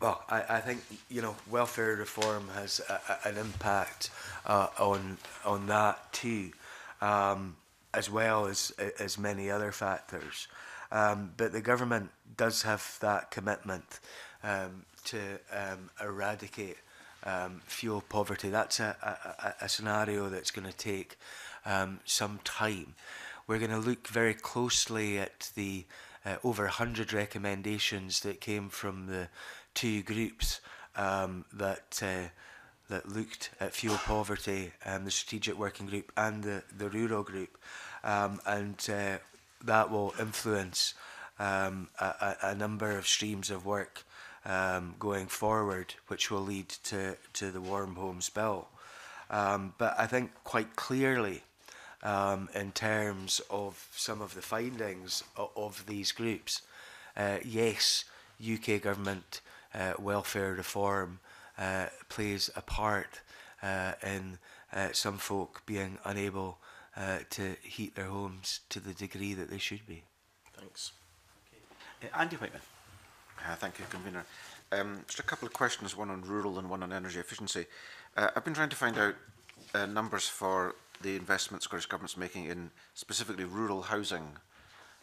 Well, I think, you know, welfare reform has an impact on that too, as well as many other factors. But the government does have that commitment to eradicate fuel poverty. That's a scenario that's going to take some time. We're going to look very closely at the over 100 recommendations that came from the two groups that looked at fuel poverty, the Strategic Working Group and the Rural Group, and that will influence a number of streams of work going forward, which will lead to the Warm Homes Bill. But I think quite clearly, in terms of some of the findings of these groups, yes, UK government welfare reform plays a part in some folk being unable to heat their homes to the degree that they should be. Thanks. Andy Whiteman. Thank you, Convener. Just a couple of questions, one on rural and one on energy efficiency. I've been trying to find out numbers for the investment Scottish Government's making in specifically rural housing,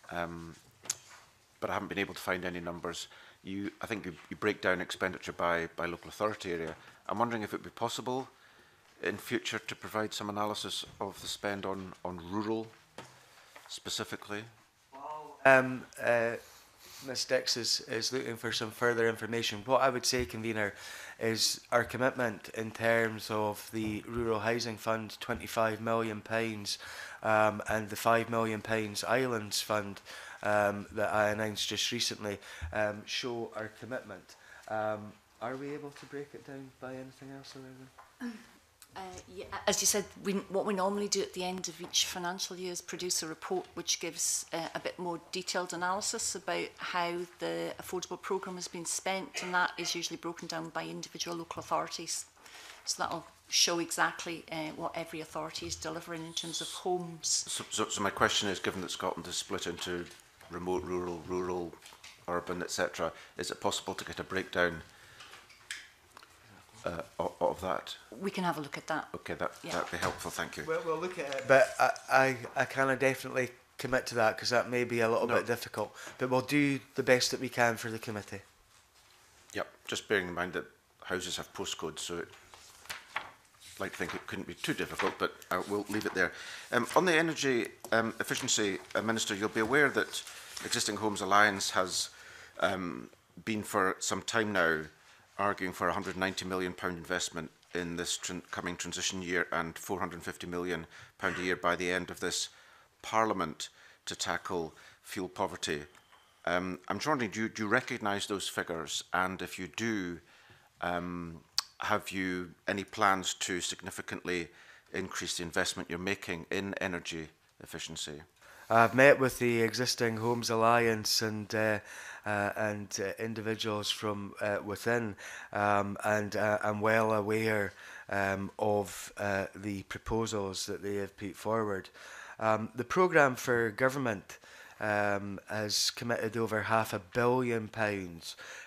but I haven't been able to find any numbers. I think you break down expenditure by local authority area. I'm wondering if it would be possible in future to provide some analysis of the spend on rural specifically. Ms Dix is looking for some further information. What I would say, Convener, is our commitment in terms of the Rural Housing Fund, £25 million, and the £5 million Islands Fund that I announced just recently, show our commitment. Are we able to break it down by anything else? Yeah, as you said, what we normally do at the end of each financial year is produce a report which gives a bit more detailed analysis about how the affordable programme has been spent, and that is usually broken down by individual local authorities. So that will show exactly what every authority is delivering in terms of homes. So my question is, given that Scotland is split into remote, rural, urban, etc., is it possible to get a breakdown of that? We can have a look at that. Okay, that'd be helpful, thank you. We'll look at it, but I kind of definitely commit to that, because that may be a little bit difficult, but we'll do the best that we can for the committee. Yep, just bearing in mind that houses have postcodes, so I'd like to think it couldn't be too difficult, but we'll leave it there. On the energy efficiency, Minister, you'll be aware that Existing Homes Alliance has been for some time now arguing for a £190 million investment in this coming transition year and £450 million a year by the end of this Parliament to tackle fuel poverty. I'm wondering, do you recognise those figures? And if you do, have you any plans to significantly increase the investment you're making in energy efficiency? I've met with the Existing Homes Alliance and individuals from within, and I'm well aware of the proposals that they have put forward. The programme for Government has committed over £500 million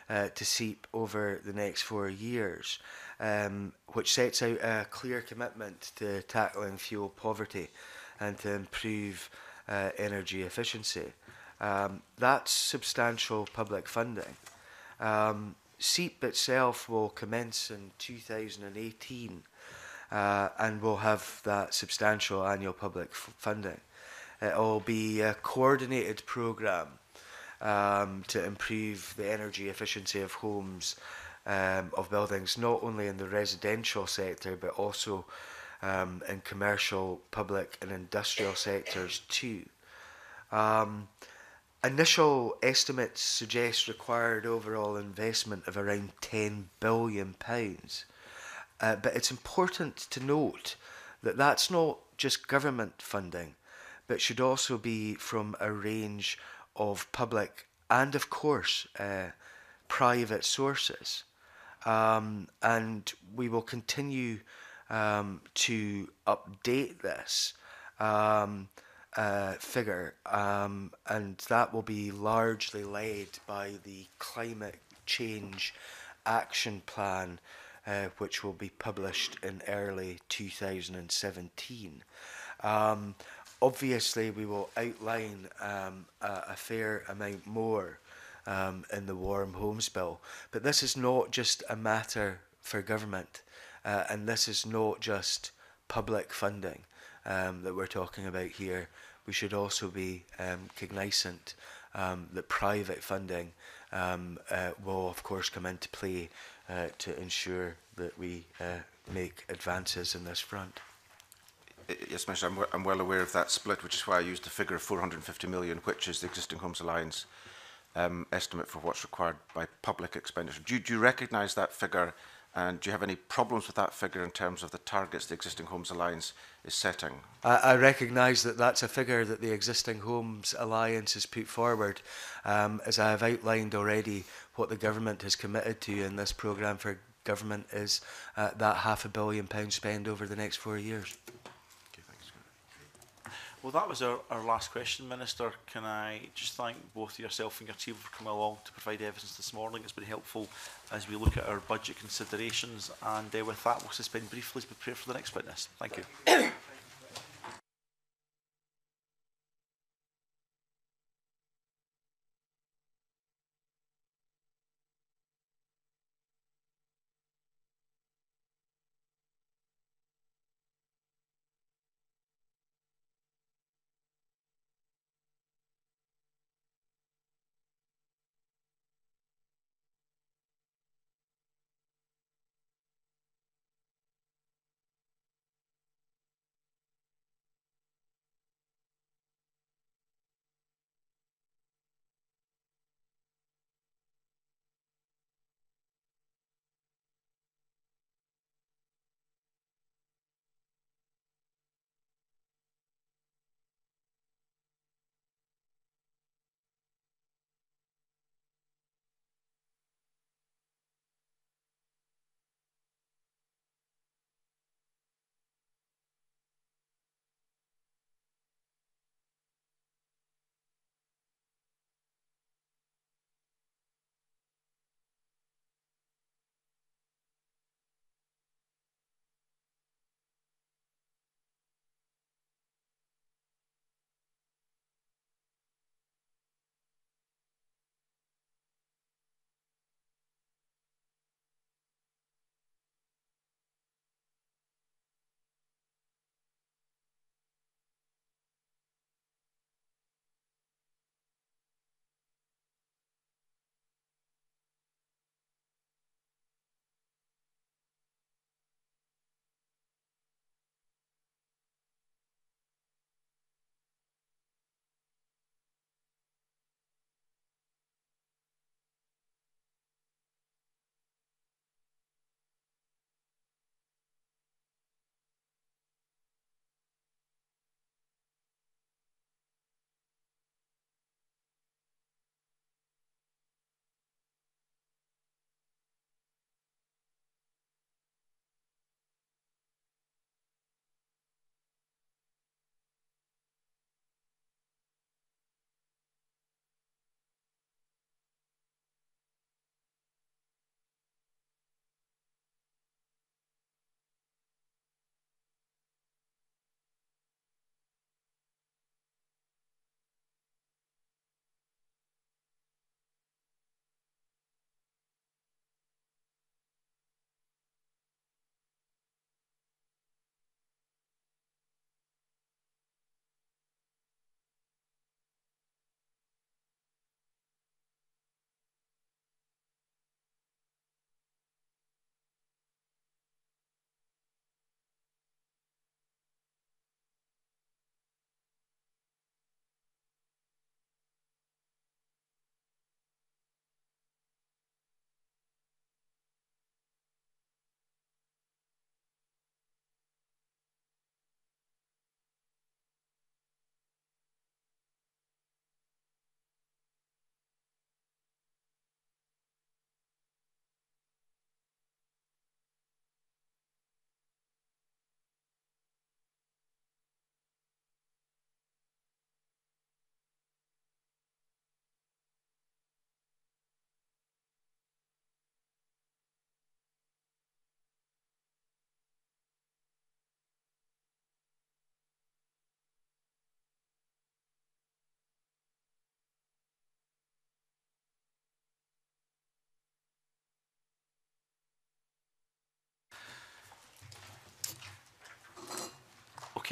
to SEEP over the next 4 years, which sets out a clear commitment to tackling fuel poverty and to improve energy efficiency. That's substantial public funding. SEEP itself will commence in 2018 and will have that substantial annual public funding. It will be a coordinated programme to improve the energy efficiency of homes, of buildings, not only in the residential sector but also in commercial, public and industrial sectors too. Initial estimates suggest required overall investment of around £10 billion. But it's important to note that that's not just government funding, but should also be from a range of public and, of course, private sources. And we will continue to update this figure, and that will be largely led by the Climate Change Action Plan, which will be published in early 2017. Obviously, we will outline a fair amount more in the Warm Homes Bill. But this is not just a matter for government, and this is not just public funding that we're talking about here. We should also be cognizant that private funding will, of course, come into play to ensure that we make advances in this front. Yes, Minister, I'm well aware of that split, which is why I used the figure of 450 million, which is the Existing Homes Alliance estimate for what's required by public expenditure. Do you recognise that figure, and do you have any problems with that figure in terms of the targets the Existing Homes Alliance is setting? I recognise that that's a figure that the Existing Homes Alliance has put forward. As I have outlined already, what the government has committed to in this programme for government is that £500 million spend over the next 4 years. Well, that was our last question, Minister. Can I just thank both yourself and your team for coming along to provide evidence this morning. It's been helpful as we look at our budget considerations. And with that, we'll suspend briefly as we prepare for the next witness. Thank you.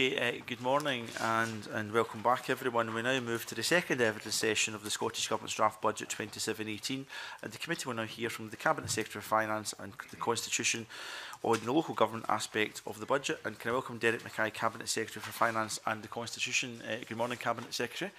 Okay, good morning and welcome back everyone. We now move to the second evidence session of the Scottish Government's draft budget 27-18, and the committee will now hear from the Cabinet Secretary for Finance and the Constitution on the local government aspect of the budget. And can I welcome Derek Mackay, Cabinet Secretary for Finance and the Constitution. Good morning, Cabinet Secretary.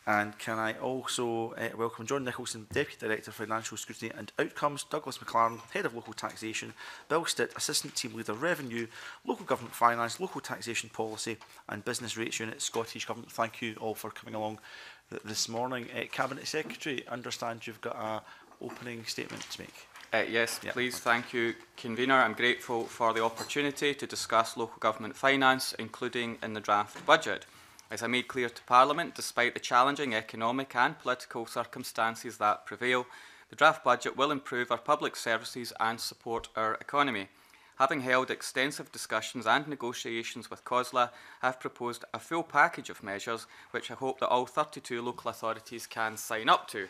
And can I also welcome John Nicholson, Deputy Director of Financial Scrutiny and Outcomes, Douglas McLaren, Head of Local Taxation, Bill Stitt, Assistant Team Leader Revenue, Local Government Finance, Local Taxation Policy and Business Rates Unit, Scottish Government. Thank you all for coming along this morning. Cabinet Secretary, I understand you've got an opening statement to make. Yes, please. Thank you, Convener. I'm grateful for the opportunity to discuss local government finance, including in the draft budget. As I made clear to Parliament, despite the challenging economic and political circumstances that prevail, the draft budget will improve our public services and support our economy. Having held extensive discussions and negotiations with COSLA, I have proposed a full package of measures which I hope that all 32 local authorities can sign up to.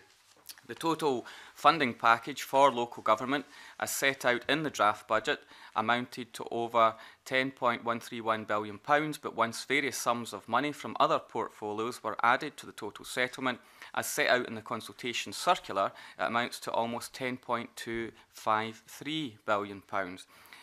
The total funding package for local government, as set out in the draft budget, amounted to over £10.131 billion, but once various sums of money from other portfolios were added to the total settlement, as set out in the consultation circular, it amounts to almost £10.253 billion.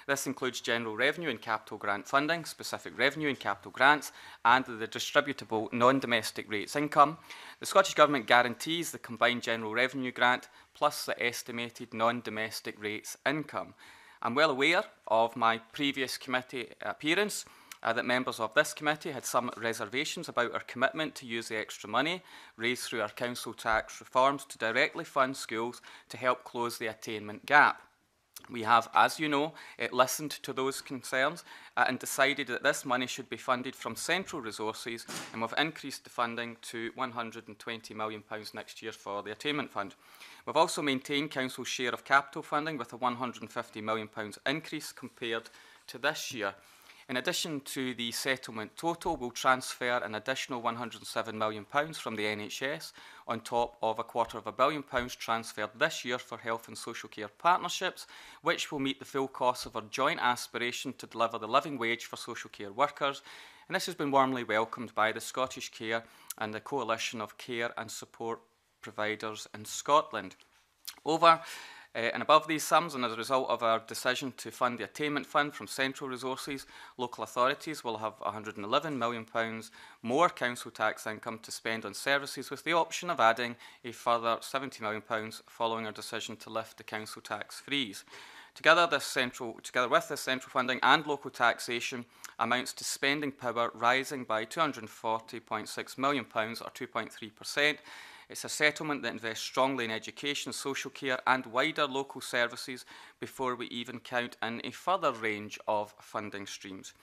This includes general revenue and capital grant funding, specific revenue and capital grants, and the distributable non-domestic rates income. The Scottish Government guarantees the combined general revenue grant plus the estimated non-domestic rates income. I'm well aware of my previous committee appearance that members of this committee had some reservations about our commitment to use the extra money raised through our council tax reforms to directly fund schools to help close the attainment gap. We have, as you know, listened to those concerns and decided that this money should be funded from central resources, and we've increased the funding to £120 million next year for the Attainment Fund. We've also maintained Council's share of capital funding with a £150 million increase compared to this year. In addition to the settlement total, we'll transfer an additional £107 million from the NHS on top of £250 million transferred this year for health and social care partnerships, which will meet the full costs of our joint aspiration to deliver the living wage for social care workers. And this has been warmly welcomed by the Scottish Care and the Coalition of Care and Support Providers in Scotland. Over and above these sums, and as a result of our decision to fund the Attainment Fund from central resources, local authorities will have £111 million more council tax income to spend on services, with the option of adding a further £70 million following our decision to lift the council tax freeze. Together with this central funding and local taxation amounts to spending power rising by £240.6 million or 2.3%. It's a settlement that invests strongly in education, social care and wider local services before we even count in a further range of funding streams.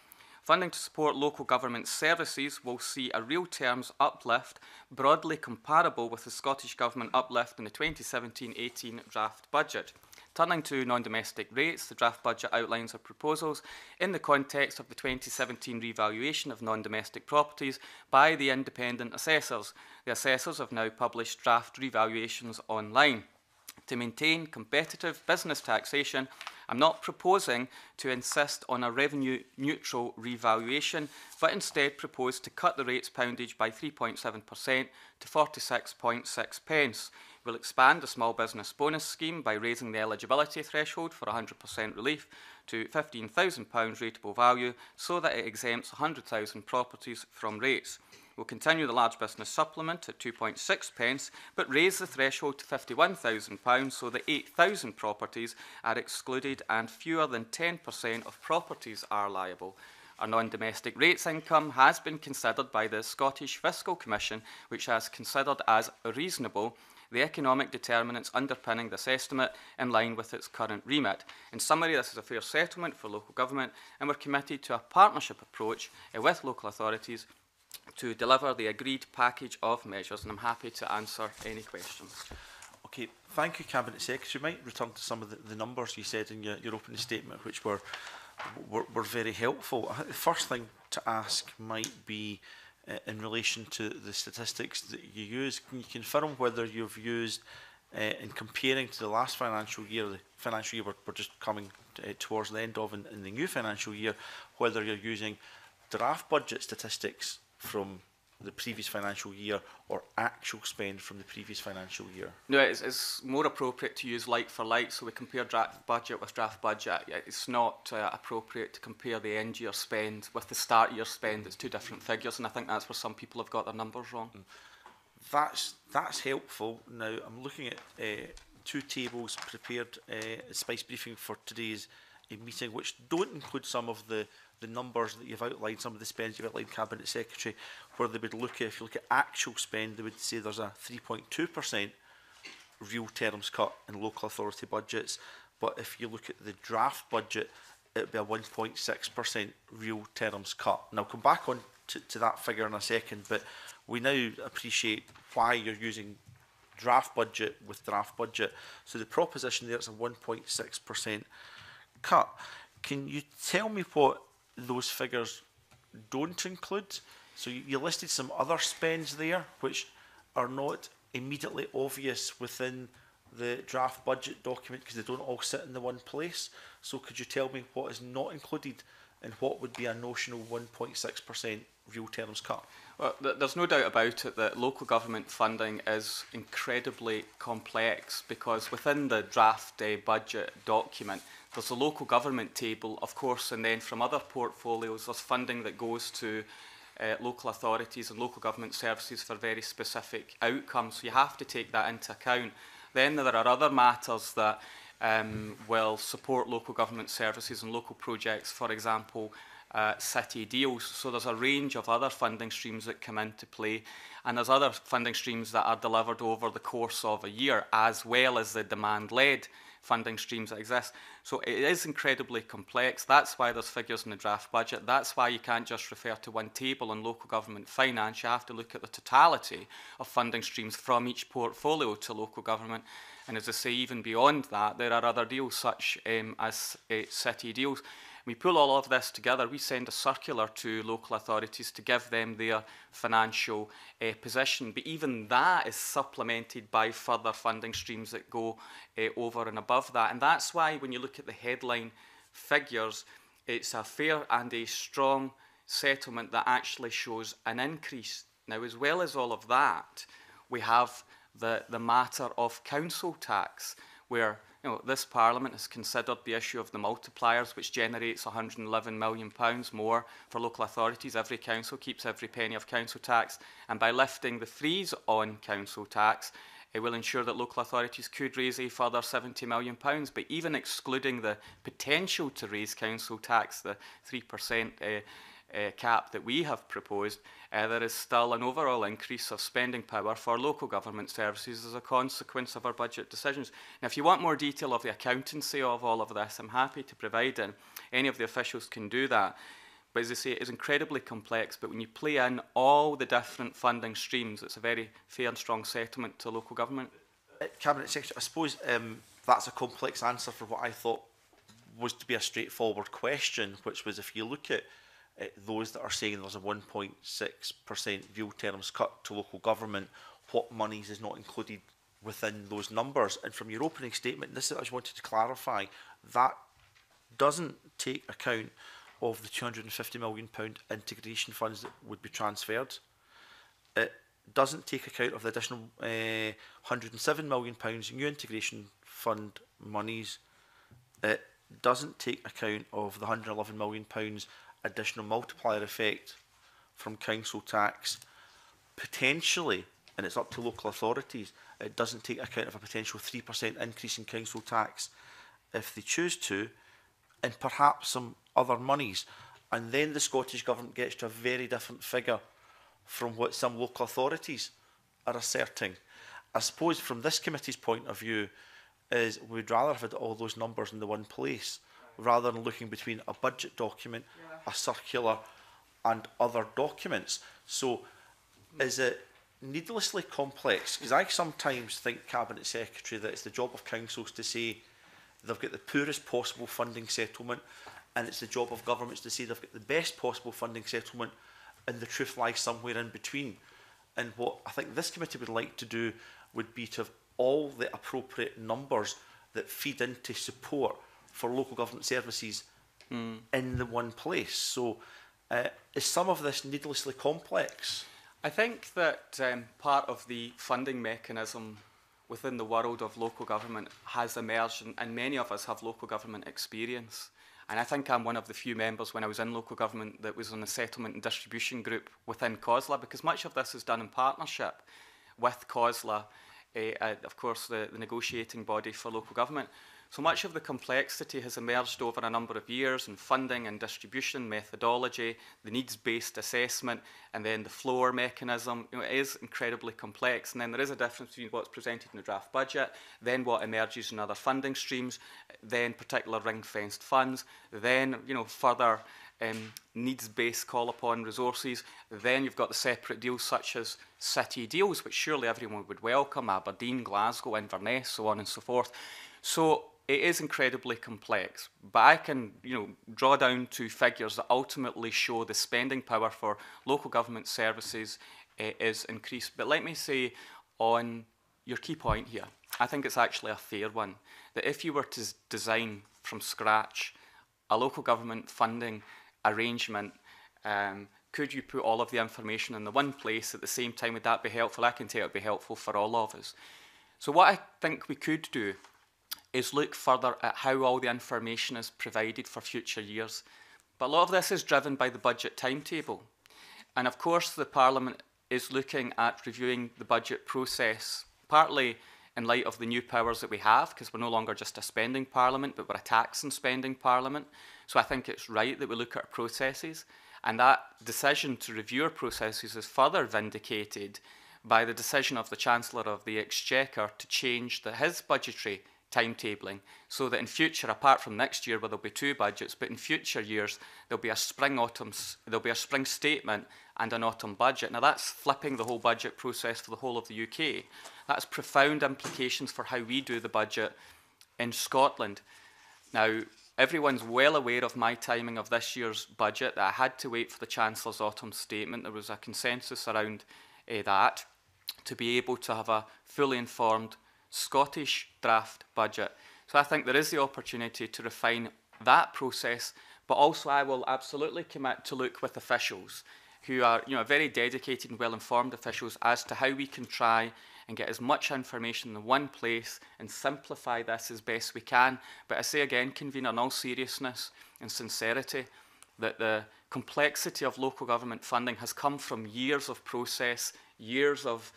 Funding to support local government services will see a real terms uplift broadly comparable with the Scottish Government uplift in the 2017-18 draft budget. Turning to non-domestic rates, the draft budget outlines our proposals in the context of the 2017 revaluation of non-domestic properties by the independent assessors. The assessors have now published draft revaluations online. To maintain competitive business taxation, I'm not proposing to insist on a revenue-neutral revaluation, but instead propose to cut the rates poundage by 3.7% to 46.6 pence. We'll expand the small business bonus scheme by raising the eligibility threshold for 100% relief to £15,000 rateable value so that it exempts 100,000 properties from rates. We'll continue the large business supplement at 2.6 pence, but raise the threshold to £51,000 so that 8,000 properties are excluded and fewer than 10% of properties are liable. Our non-domestic rates income has been considered by the Scottish Fiscal Commission, which has considered as reasonable the economic determinants underpinning this estimate in line with its current remit. In summary, this is a fair settlement for local government, and we're committed to a partnership approach with local authorities to deliver the agreed package of measures, and I'm happy to answer any questions. Okay, thank you, Cabinet Secretary. You might return to some of the numbers you said in your opening statement, which were very helpful. I think the first thing to ask might be in relation to the statistics that you use. Can you confirm whether you've used, in comparing to the last financial year, the financial year we're just coming towards the end of in the new financial year, whether you're using draft budget statistics from the previous financial year or actual spend from the previous financial year? No, it's more appropriate to use like for like, so we compare draft budget with draft budget. It's not appropriate to compare the end year spend with the start year spend. It's two different figures, and I think that's where some people have got their numbers wrong. That's helpful. Now I'm looking at two tables prepared at Spice Briefing for today's meeting, which don't include some of the numbers that you've outlined, some of the spends you've outlined, Cabinet Secretary, where they would look at, if you look at actual spend, they would say there's a 3.2% real terms cut in local authority budgets, but if you look at the draft budget, it would be a 1.6% real terms cut. And I'll come back on to that figure in a second, but we now appreciate why you're using draft budget with draft budget. So the proposition there is a 1.6% cut. Can you tell me what those figures don't include? So you listed some other spends there which are not immediately obvious within the draft budget document because they don't all sit in the one place. So could you tell me what is not included and what would be a notional 1.6% real terms cut? Well, there's no doubt about it that local government funding is incredibly complex, because within the draft budget document there's a local government table, of course, and then from other portfolios there's funding that goes to local authorities and local government services for very specific outcomes. So you have to take that into account. Then there are other matters that will support local government services and local projects, for example, city deals. So there's a range of other funding streams that come into play, and there's other funding streams that are delivered over the course of a year, as well as the demand-led funding streams that exist. So it is incredibly complex. That's why there's figures in the draft budget. That's why you can't just refer to one table on local government finance. You have to look at the totality of funding streams from each portfolio to local government. And as I say, even beyond that, there are other deals such as city deals. We pull all of this together, we send a circular to local authorities to give them their financial position. But even that is supplemented by further funding streams that go over and above that. And that's why when you look at the headline figures, it's a fair and a strong settlement that actually shows an increase. Now, as well as all of that, we have the matter of council tax, where this Parliament has considered the issue of the multipliers, which generates £111 million more for local authorities. Every council keeps every penny of council tax, and by lifting the freeze on council tax, it will ensure that local authorities could raise a further £70 million. But even excluding the potential to raise council tax, the 3% cap that we have proposed, there is still an overall increase of spending power for local government services as a consequence of our budget decisions. Now, if you want more detail of the accountancy of all of this, I'm happy to provide it. Any of the officials can do that. But as I say, it is incredibly complex, but when you play in all the different funding streams, it's a very fair and strong settlement to local government. Cabinet Secretary, I suppose that's a complex answer for what I thought was to be a straightforward question, which was if you look at those that are saying there's a 1.6% real terms cut to local government, what monies is not included within those numbers. And from your opening statement, this is what I just wanted to clarify, that doesn't take account of the £250 million integration funds that would be transferred. It doesn't take account of the additional £107 million new integration fund monies. It doesn't take account of the £111 million additional multiplier effect from council tax. Potentially, and it's up to local authorities, it doesn't take account of a potential 3% increase in council tax if they choose to, and perhaps some other monies. And then the Scottish Government gets to a very different figure from what some local authorities are asserting. I suppose from this committee's point of view is we'd rather have had all those numbers in the one place rather than looking between a budget document, a circular and other documents. So is it needlessly complex? Because I sometimes think, Cabinet Secretary, that it's the job of councils to say they've got the poorest possible funding settlement, and it's the job of governments to say they've got the best possible funding settlement, and the truth lies somewhere in between. And what I think this committee would like to do would be to have all the appropriate numbers that feed into support for local government services in the one place. So Is some of this needlessly complex? I think that part of the funding mechanism within the world of local government has emerged, and many of us have local government experience. And I think I'm one of the few members when I was in local government that was on the settlement and distribution group within COSLA, because much of this is done in partnership with COSLA, of course the negotiating body for local government. So much of the complexity has emerged over a number of years in funding and distribution methodology, the needs-based assessment, and then the floor mechanism. It is incredibly complex, and then there is a difference between what's presented in the draft budget, then what emerges in other funding streams, then particular ring-fenced funds, then further needs-based call upon resources. Then you've got the separate deals such as city deals, which surely everyone would welcome, Aberdeen, Glasgow, Inverness, so on and so forth. So it is incredibly complex, but I can draw down to figures that ultimately show the spending power for local government services is increased. But let me say on your key point here, I think it's actually a fair one, that if you were to design from scratch a local government funding arrangement, could you put all of the information in the one place at the same time? Would that be helpful? I can tell it would be helpful for all of us. So what I think we could do is look further at how all the information is provided for future years. But a lot of this is driven by the budget timetable. And of course the Parliament is looking at reviewing the budget process, partly in light of the new powers that we have, because we're no longer just a spending Parliament, but we're a tax and spending Parliament. So I think it's right that we look at our processes. And that decision to review our processes is further vindicated by the decision of the Chancellor of the Exchequer to change his budgetary timetabling, so that in future, apart from next year where there'll be 2 budgets, but in future years there'll be a spring statement and an autumn budget. Now that's flipping the whole budget process for the whole of the UK. That's profound implications for how we do the budget in Scotland. Now everyone's well aware of my timing of this year's budget, that I had to wait for the Chancellor's autumn statement. There was a consensus around that to be able to have a fully informed Scottish draft budget. So I think there is the opportunity to refine that process, but also I will absolutely commit to look with officials who are very dedicated and well-informed officials as to how we can try and get as much information in one place and simplify this as best we can. But I say again, Convener, in all seriousness and sincerity, that the complexity of local government funding has come from years of process, years of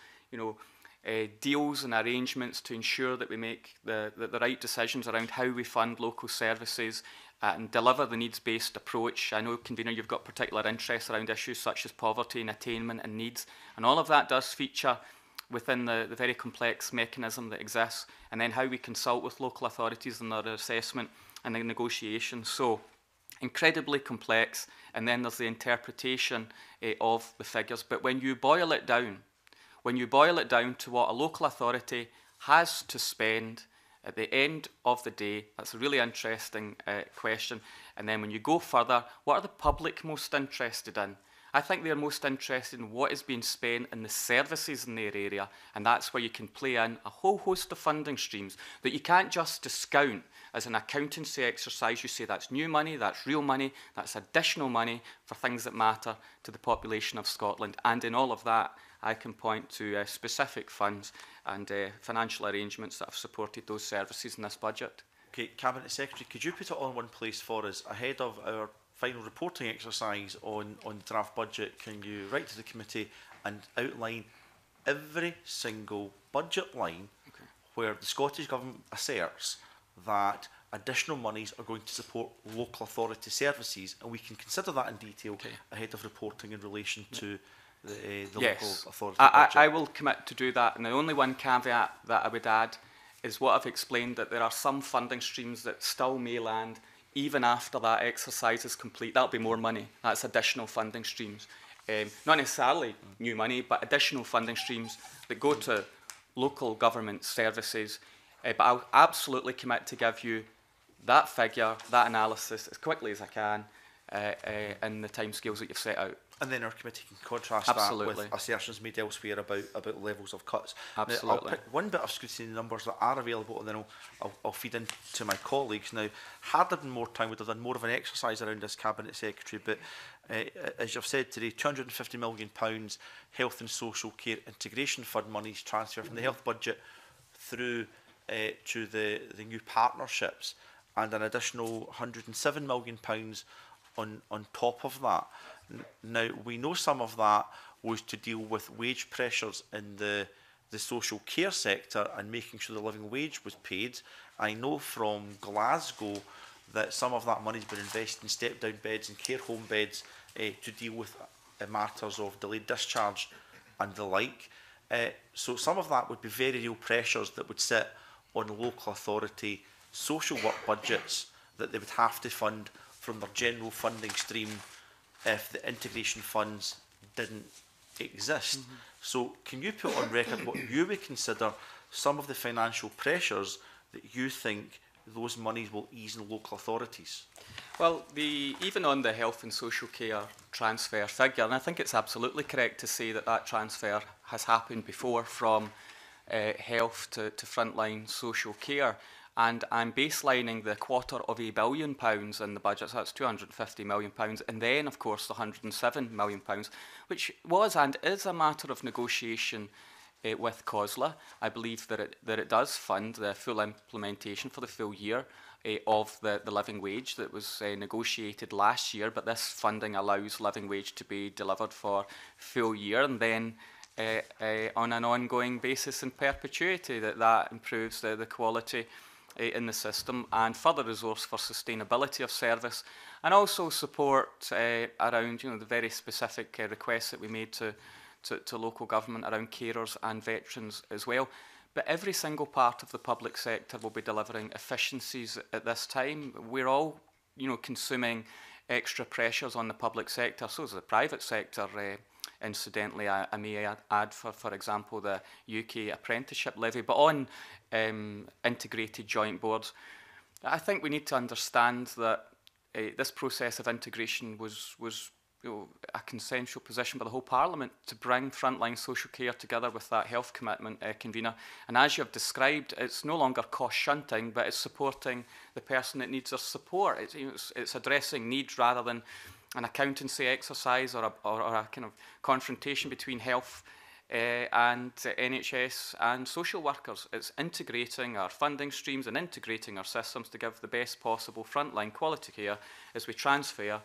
deals and arrangements to ensure that we make the right decisions around how we fund local services and deliver the needs-based approach. I know, Convener, you've got particular interests around issues such as poverty and attainment and needs, and all of that does feature within the very complex mechanism that exists, and then how we consult with local authorities in their assessment and the negotiation. So incredibly complex, and then there's the interpretation of the figures. But when you boil it down to what a local authority has to spend at the end of the day, that's a really interesting question. And then when you go further, what are the public most interested in? I think they're most interested in what is being spent in the services in their area, and that's where you can play in a whole host of funding streams that you can't just discount as an accountancy exercise. You say that's new money, that's real money, that's additional money for things that matter to the population of Scotland. And in all of that, I can point to specific funds and financial arrangements that have supported those services in this budget. Okay, Cabinet Secretary, could you put it on one place for us ahead of our final reporting exercise on the draft budget? Can you write to the committee and outline every single budget line where the Scottish Government asserts that additional monies are going to support local authority services, and we can consider that in detail ahead of reporting in relation to the local authority budget? I will commit to do that, and the only one caveat that I would add is what I've explained, that there are some funding streams that still may land even after that exercise is complete. That'll be more money. That's additional funding streams. Not necessarily new money, but additional funding streams that go to local government services. But I'll absolutely commit to give you that figure, that analysis, as quickly as I can in the timescales that you've set out. And then our committee can contrast Absolutely. that with assertions made elsewhere about levels of cuts. Absolutely. Now, I'll pick one bit of scrutiny numbers that are available, and then I'll feed into my colleagues. Now, had there been more time, we'd have done more of an exercise around this Cabinet Secretary, but as you've said today, £250 million health and social care integration fund monies transferred from the health budget through to the new partnerships, and an additional £107 million on top of that. Now, we know some of that was to deal with wage pressures in the social care sector and making sure the living wage was paid. I know from Glasgow that some of that money has been invested in step-down beds and care home beds to deal with matters of delayed discharge and the like. So some of that would be very real pressures that would sit on local authority social work budgets that they would have to fund from their general funding stream if the integration funds didn't exist. So can you put on record what you would consider some of the financial pressures that you think those monies will ease in local authorities? Well, even on the health and social care transfer figure, and I think it's absolutely correct to say that that transfer has happened before from health to frontline social care. And I'm baselining the £250 million in the budget, so that's £250 million, and then, of course, the £107 million, which was and is a matter of negotiation with COSLA. I believe that it does fund the full implementation for the full year of the living wage that was negotiated last year, but this funding allows living wage to be delivered for full year, and then on an ongoing basis in perpetuity, that improves the quality in the system, and further resource for sustainability of service, and also support around the very specific requests that we made to local government around carers and veterans as well. But every single part of the public sector will be delivering efficiencies at this time. We're all consuming extra pressures on the public sector, so is the private sector. Incidentally, I may add, for example, the UK apprenticeship levy, but on integrated joint boards, I think we need to understand that this process of integration was a consensual position by the whole Parliament to bring frontline social care together with that health commitment, convener. And as you have described, it's no longer cost shunting, but it's supporting the person that needs their support. It's addressing needs rather than an accountancy exercise or a kind of confrontation between health and NHS and social workers. It's integrating our funding streams and integrating our systems to give the best possible frontline quality care as we transfer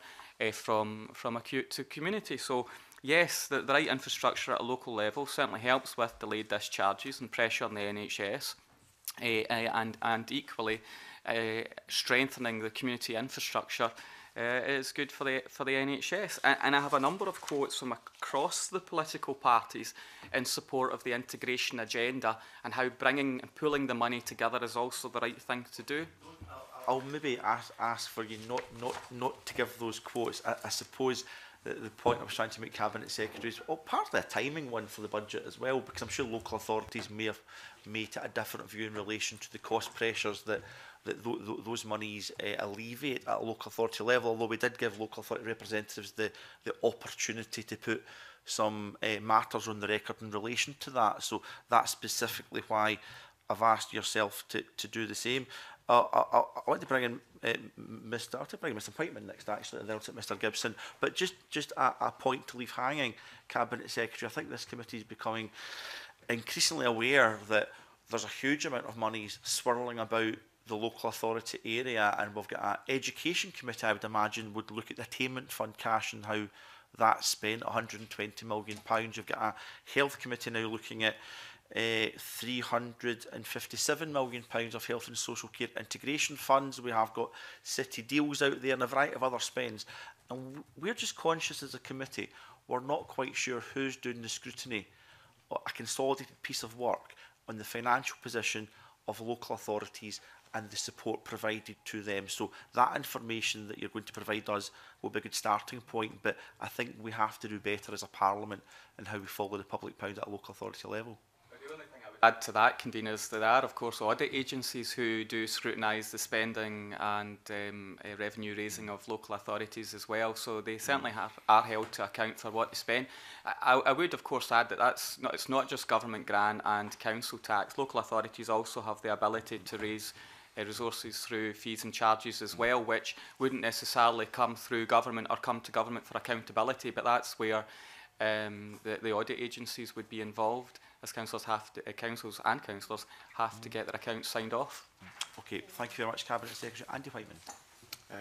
from acute to community. So yes, the right infrastructure at a local level certainly helps with delayed discharges and pressure on the NHS, and equally strengthening the community infrastructure is good for the NHS. And I have a number of quotes from across the political parties in support of the integration agenda and how bringing and pulling the money together is also the right thing to do. I'll maybe ask for you not to give those quotes. I suppose the point I was trying to make, Cabinet Secretary, is part of the timing one for the budget as well, because I'm sure local authorities may have made a different view in relation to the cost pressures that those monies alleviate at a local authority level, although we did give local authority representatives the opportunity to put some matters on the record in relation to that. So that's specifically why I've asked yourself to do the same. I want to bring in Mr. Whiteman next, actually, and then I'll take Mr. Gibson. But just a point to leave hanging, Cabinet Secretary. I think this committee is becoming increasingly aware that there's a huge amount of monies swirling about the local authority area, and we've got an education committee, I would imagine, would look at the attainment fund cash and how that's spent, £120 million. You've got a health committee now looking at £357 million of health and social care integration funds. We have got city deals out there and a variety of other spends. And we're just conscious as a committee, we're not quite sure who's doing the scrutiny, a consolidated piece of work on the financial position of local authorities and the support provided to them. So that information that you're going to provide us will be a good starting point, but I think we have to do better as a Parliament in how we follow the public pound at a local authority level. The only thing I add to that, conveners, there are, of course, audit agencies who do scrutinise the spending and revenue raising of local authorities as well, so they certainly are held to account for what they spend. I would, of course, add that it's not just government grant and council tax. Local authorities also have the ability to raise resources through fees and charges as well, which wouldn't necessarily come through government or come to government for accountability, but that's where the audit agencies would be involved, as councils and councillors have to get their accounts signed off. Okay, thank you very much, Cabinet Secretary. Andy Whiteman.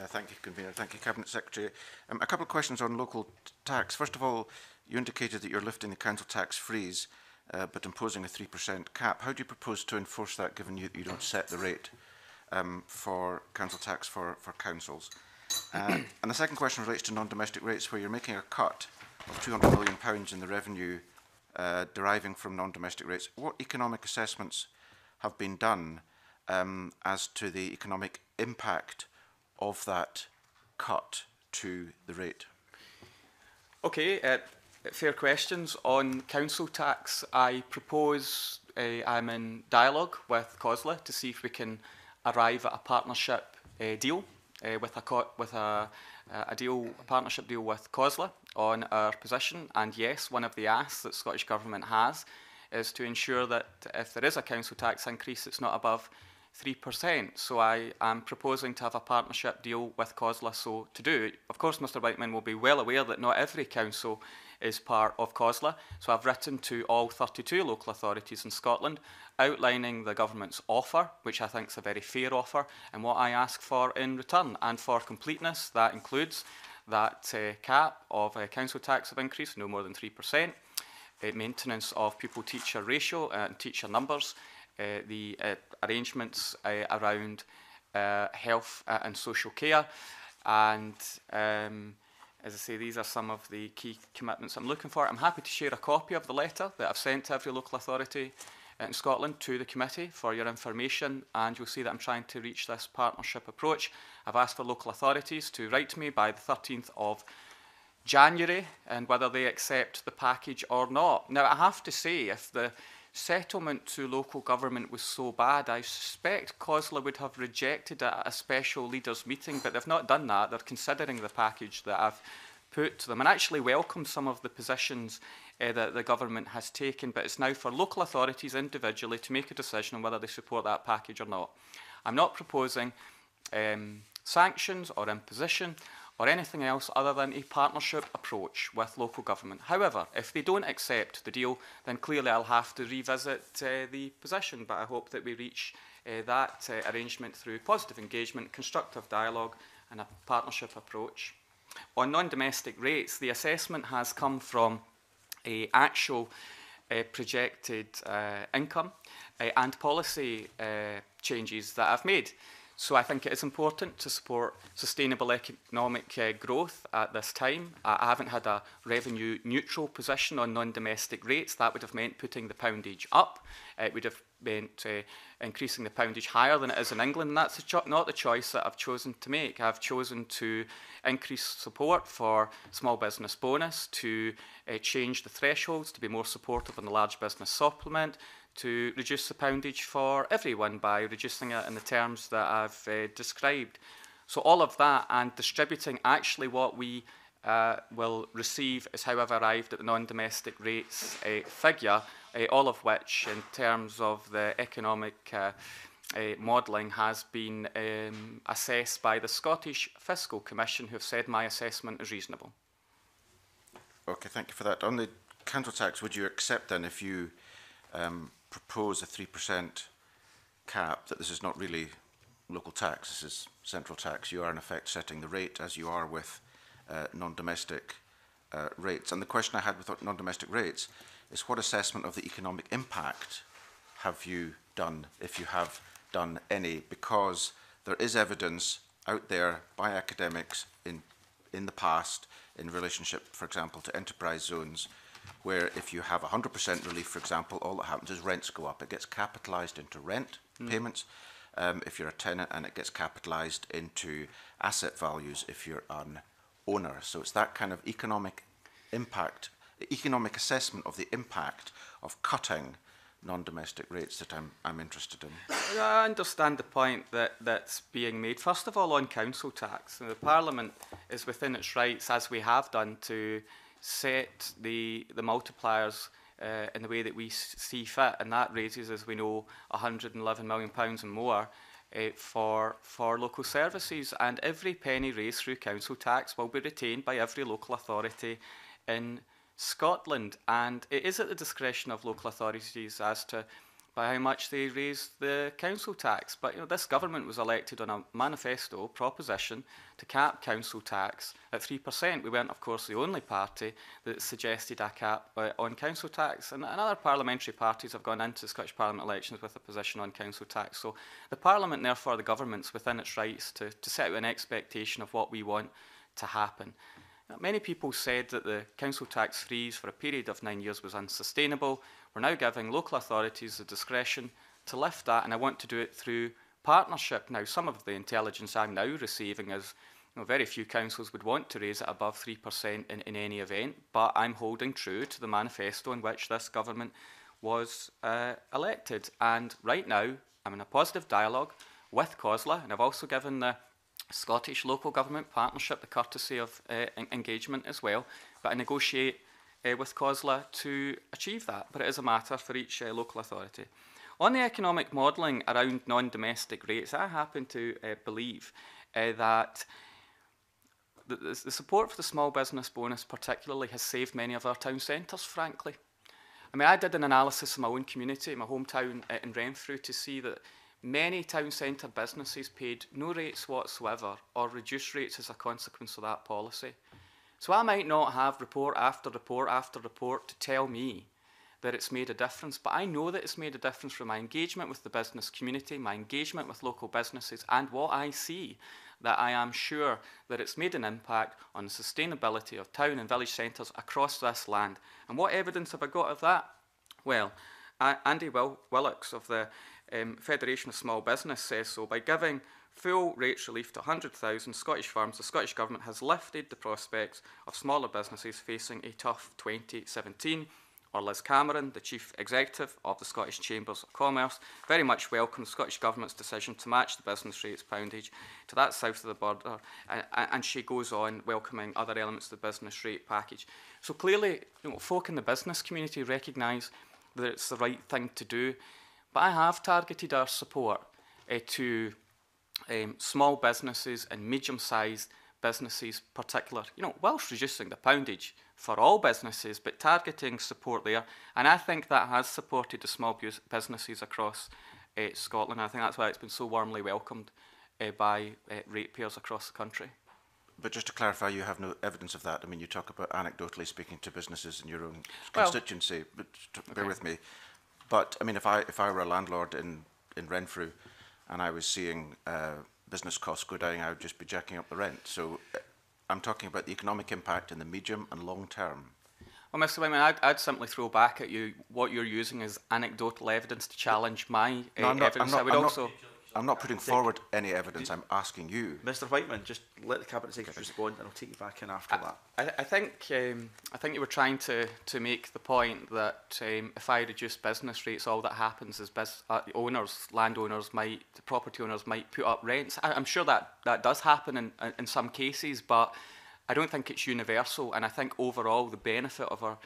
Thank you, Convener. Thank you, Cabinet Secretary. A couple of questions on local tax. First of all, you indicated that you're lifting the council tax freeze, but imposing a 3% cap. How do you propose to enforce that, given you don't set the rate for council tax for councils? And the second question relates to non-domestic rates, where you're making a cut of £200 million in the revenue deriving from non-domestic rates. What economic assessments have been done as to the economic impact of that cut to the rate? Okay, fair questions. On council tax, I propose I'm in dialogue with COSLA to see if we can arrive at a partnership deal with a partnership deal with COSLA on our position. And yes, one of the asks that Scottish Government has is to ensure that if there is a council tax increase, it's not above 3%. So I am proposing to have a partnership deal with COSLA so to do. Of course, Mr Whiteman will be well aware that not every council is part of COSLA. So I've written to all 32 local authorities in Scotland outlining the government's offer, which I think is a very fair offer, and what I ask for in return. And for completeness, that includes that cap of council tax of increase, no more than 3%, maintenance of pupil-teacher ratio and teacher numbers, the arrangements around health and social care, and as I say, these are some of the key commitments I'm looking for. I'm happy to share a copy of the letter that I've sent to every local authority in Scotland to the committee for your information, and you'll see that I'm trying to reach this partnership approach. I've asked for local authorities to write to me by the 13th of January and whether they accept the package or not. Now, I have to say, if the settlement to local government was so bad, I suspect COSLA would have rejected it at a special leaders meeting, but they've not done that. They're considering the package that I've put to them and actually welcome some of the positions that the government has taken, but it's now for local authorities individually to make a decision on whether they support that package or not. I'm not proposing sanctions or imposition or anything else other than a partnership approach with local government. However, if they don't accept the deal, then clearly I'll have to revisit the position, but I hope that we reach that arrangement through positive engagement, constructive dialogue and a partnership approach. On non-domestic rates, the assessment has come from actual projected income and policy changes that I've made. So I think it is important to support sustainable economic growth at this time. I haven't had a revenue neutral position on non-domestic rates. That would have meant putting the poundage up. It would have meant increasing the poundage higher than it is in England, and that's not the choice that I've chosen to make. I've chosen to increase support for small business bonus, to change the thresholds to be more supportive on the large business supplement, to reduce the poundage for everyone by reducing it in the terms that I've described. So all of that and distributing actually what we will receive is how I've arrived at the non-domestic rates figure, all of which in terms of the economic modelling has been assessed by the Scottish Fiscal Commission, who have said my assessment is reasonable. Okay, thank you for that. On the council tax, would you accept then if you propose a 3% cap, that this is not really local tax, this is central tax? You are in effect setting the rate as you are with non-domestic rates. And the question I had with non-domestic rates is, what assessment of the economic impact have you done, if you have done any? Because there is evidence out there by academics in the past in relationship, for example, to enterprise zones, where if you have 100% relief, for example, all that happens is rents go up. It gets capitalised into rent payments if you're a tenant, and it gets capitalised into asset values if you're an owner. So it's that kind of economic impact, economic assessment of the impact of cutting non-domestic rates that I'm interested in. I understand the point that's being made. First of all, on council tax, the Parliament is within its rights, as we have done, to set the multipliers in the way that we see fit, and that raises, as we know, £111 million and more for local services, and every penny raised through council tax will be retained by every local authority in Scotland, and it is at the discretion of local authorities as to by how much they raise the council tax. But this government was elected on a manifesto proposition to cap council tax at 3%. We weren't, of course, the only party that suggested a cap on council tax, and other parliamentary parties have gone into Scottish Parliament elections with a position on council tax. So the Parliament, therefore the government's within its rights to set out an expectation of what we want to happen. Many people said that the council tax freeze for a period of 9 years was unsustainable. We're now giving local authorities the discretion to lift that, and I want to do it through partnership. Now, some of the intelligence I'm now receiving is very few councils would want to raise it above 3% in any event, but I'm holding true to the manifesto in which this government was elected. And right now, I'm in a positive dialogue with COSLA, and I've also given the Scottish Local Government Partnership the courtesy of engagement as well, but I negotiate with COSLA to achieve that, but it is a matter for each local authority. On the economic modelling around non-domestic rates, I happen to believe that the support for the small business bonus particularly has saved many of our town centres, frankly. I mean, I did an analysis in my own community, my hometown in Renfrew, to see that many town centre businesses paid no rates whatsoever or reduced rates as a consequence of that policy. So I might not have report after report after report to tell me that it's made a difference, but I know that it's made a difference from my engagement with the business community, my engagement with local businesses, and what I see, that I am sure that it's made an impact on the sustainability of town and village centres across this land. And what evidence have I got of that? Well, Andy Willocks of the Federation of Small Business says so. By giving full rates relief to 100,000 Scottish firms, the Scottish Government has lifted the prospects of smaller businesses facing a tough 2017. Or Liz Cameron, the Chief Executive of the Scottish Chambers of Commerce, very much welcomes the Scottish Government's decision to match the business rates poundage to that south of the border, and she goes on welcoming other elements of the business rate package. So clearly, folk in the business community recognise that it's the right thing to do. But I have targeted our support to small businesses and medium-sized businesses particular, whilst reducing the poundage for all businesses, but targeting support there. And I think that has supported the small businesses across Scotland. I think that's why it's been so warmly welcomed by ratepayers across the country. But just to clarify, you have no evidence of that. I mean, you talk about anecdotally speaking to businesses in your own constituency, but bear with me. But I mean, if I were a landlord in Renfrew and I was seeing business costs go down, I would just be jacking up the rent. So I'm talking about the economic impact in the medium and long term. Well, Mr. Whiteman, I'd simply throw back at you what you're using as anecdotal evidence to challenge my evidence. I'm not putting forward any evidence. I'm asking you. Mr. Whiteman, just let the Cabinet Secretary respond, and I'll take you back in after that. I think you were trying to make the point that if I reduce business rates, all that happens is landowners, the property owners might put up rents. I'm sure that does happen in some cases, but I don't think it's universal. And I think overall the benefit of our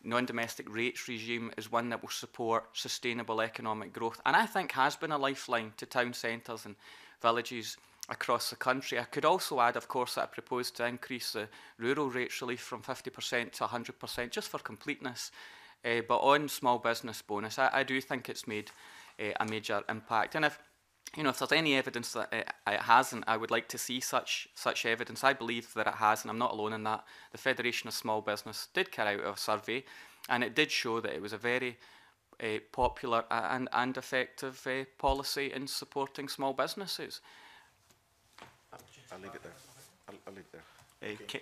non-domestic rates regime is one that will support sustainable economic growth, and I think has been a lifeline to town centres and villages across the country. I could also add, of course, that I propose to increase the rural rates relief from 50% to 100%, just for completeness. But on small business bonus, I do think it's made a major impact. And if there's any evidence that it hasn't, I would like to see such evidence. I believe that it has, and I'm not alone in that. The Federation of Small Business did carry out a survey, and it did show that it was a very popular and effective policy in supporting small businesses. I'll leave it there. I'll leave it there.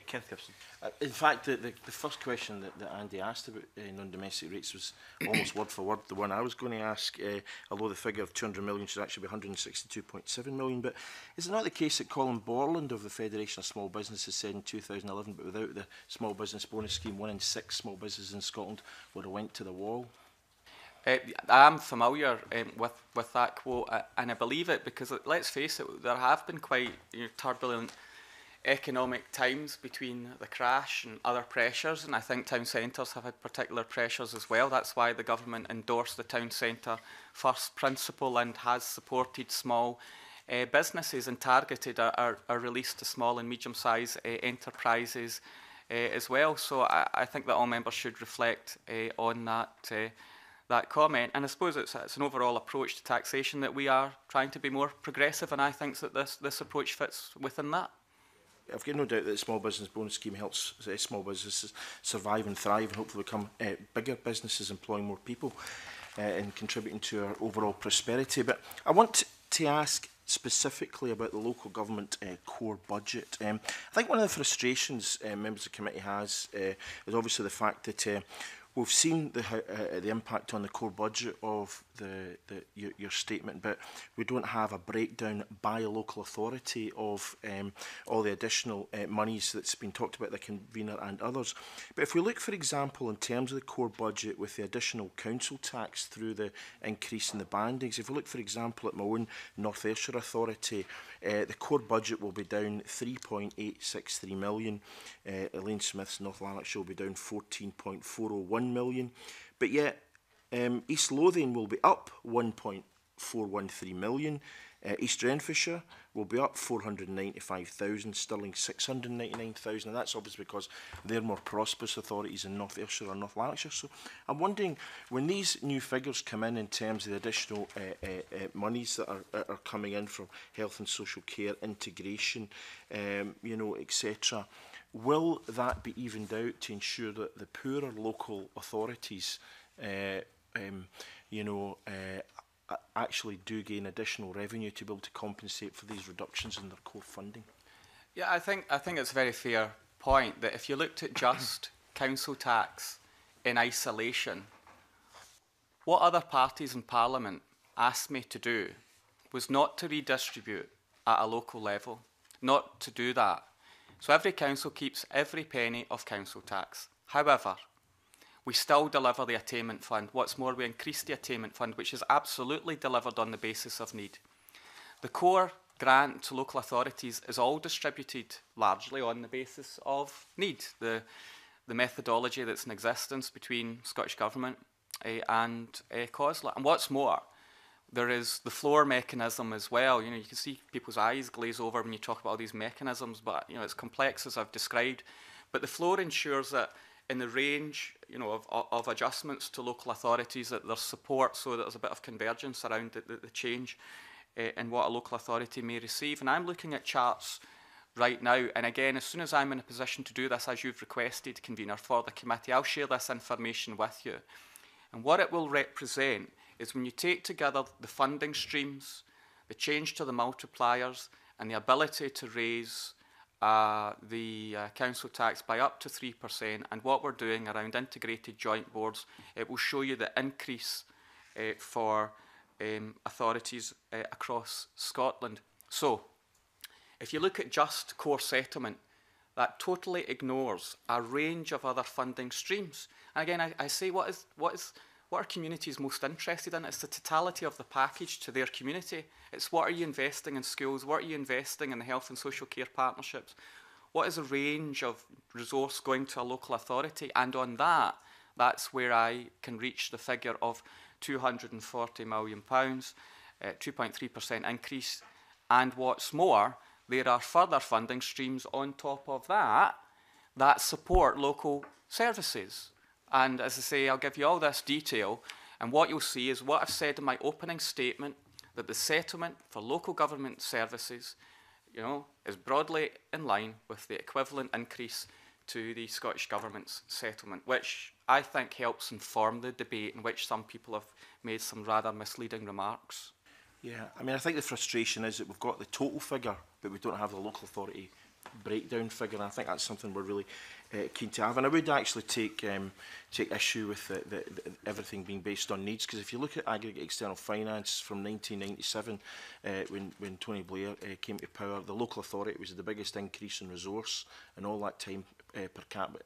Kenneth Gibson. In fact, the first question that Andy asked about non-domestic rates was almost word for word the one I was going to ask, although the figure of 200 million should actually be 162.7 million. But is it not the case that Colin Borland of the Federation of Small Businesses said in 2011, but without the small business bonus scheme, 1 in 6 small businesses in Scotland would have went to the wall? I am familiar with that quote, and I believe it because, let's face it, there have been quite turbulent economic times between the crash and other pressures, and I think town centres have had particular pressures as well. That's why the government endorsed the town centre first principle and has supported small businesses and targeted a release to small and medium-sized enterprises as well. So I think that all members should reflect on that comment, and I suppose it's an overall approach to taxation that we are trying to be more progressive, and I think that this approach fits within that. I've got no doubt that the small business bonus scheme helps small businesses survive and thrive and hopefully become bigger businesses, employing more people and contributing to our overall prosperity. But I want to ask specifically about the local government core budget. I think one of the frustrations members of the committee has is obviously the fact that we've seen the impact on the core budget of your statement, but we don't have a breakdown by a local authority of all the additional monies that's been talked about, the convener and others. But if we look, for example, in terms of the core budget with the additional council tax through the increase in the bandings, if we look, for example, at my own North Ayrshire authority, the core budget will be down 3.863 million. Elaine Smith's North Lanarkshire will be down 14.401 million. But yet, East Lothian will be up 1.413 million. East Renfrewshire will be up 495,000, Stirling 699,000, and that's obviously because they're more prosperous authorities in North Ayrshire or North Lanarkshire. So I'm wondering, when these new figures come in terms of the additional monies that are coming in from health and social care, integration, etc., will that be evened out to ensure that the poorer local authorities actually do gain additional revenue to be able to compensate for these reductions in their core funding? Yeah, I think it's a very fair point that if you looked at just council tax in isolation, what other parties in Parliament asked me to do was not to redistribute at a local level, not to do that. So every council keeps every penny of council tax. However, we still deliver the attainment fund. What's more, we increase the attainment fund, which is absolutely delivered on the basis of need. The core grant to local authorities is all distributed largely on the basis of need. The methodology that's in existence between Scottish Government and COSLA. And what's more, there is the floor mechanism as well. You can see people's eyes glaze over when you talk about all these mechanisms, but it's complex as I've described. But the floor ensures that in the range of adjustments to local authorities that there's support, so that there's a bit of convergence around the change in what a local authority may receive. And I'm looking at charts right now, and again, as soon as I'm in a position to do this, as you've requested, convener, for the committee, I'll share this information with you. And what it will represent is when you take together the funding streams, the change to the multipliers, and the ability to raise the council tax by up to 3%, and what we're doing around integrated joint boards, it will show you the increase for authorities across Scotland. So, if you look at just core settlement, that totally ignores a range of other funding streams. And again, I say what are communities most interested in? It's the totality of the package to their community. It's what are you investing in schools? What are you investing in the health and social care partnerships? What is a range of resource going to a local authority? And on that, that's where I can reach the figure of £240 million, 2.3% increase. And what's more, there are further funding streams on top of that that support local services. And as I say, I'll give you all this detail, and what you'll see is what I've said in my opening statement, that the settlement for local government services, is broadly in line with the equivalent increase to the Scottish Government's settlement, which I think helps inform the debate in which some people have made some rather misleading remarks. Yeah, I think the frustration is that we've got the total figure, but we don't have the local authority breakdown figure, and I think that's something we're really keen to have. And I would actually take issue with everything being based on needs, because if you look at aggregate external finance from 1997, when Tony Blair came to power, the local authority was the biggest increase in resource in all that time per cap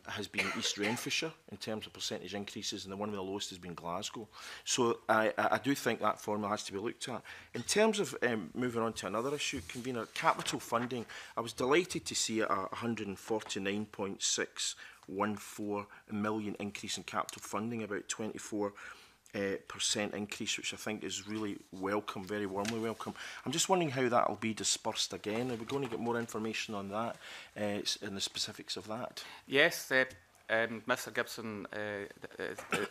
has been East Renfrewshire in terms of percentage increases, and the one with the lowest has been Glasgow. So I do think that formula has to be looked at. In terms of moving on to another issue, Convener, capital funding, I was delighted to see a 149.614 million increase in capital funding, about 24% increase, which I think is really welcome, very warmly welcome. I'm just wondering how that will be dispersed again. Are we going to get more information on that, in the specifics of that? Yes, Mr Gibson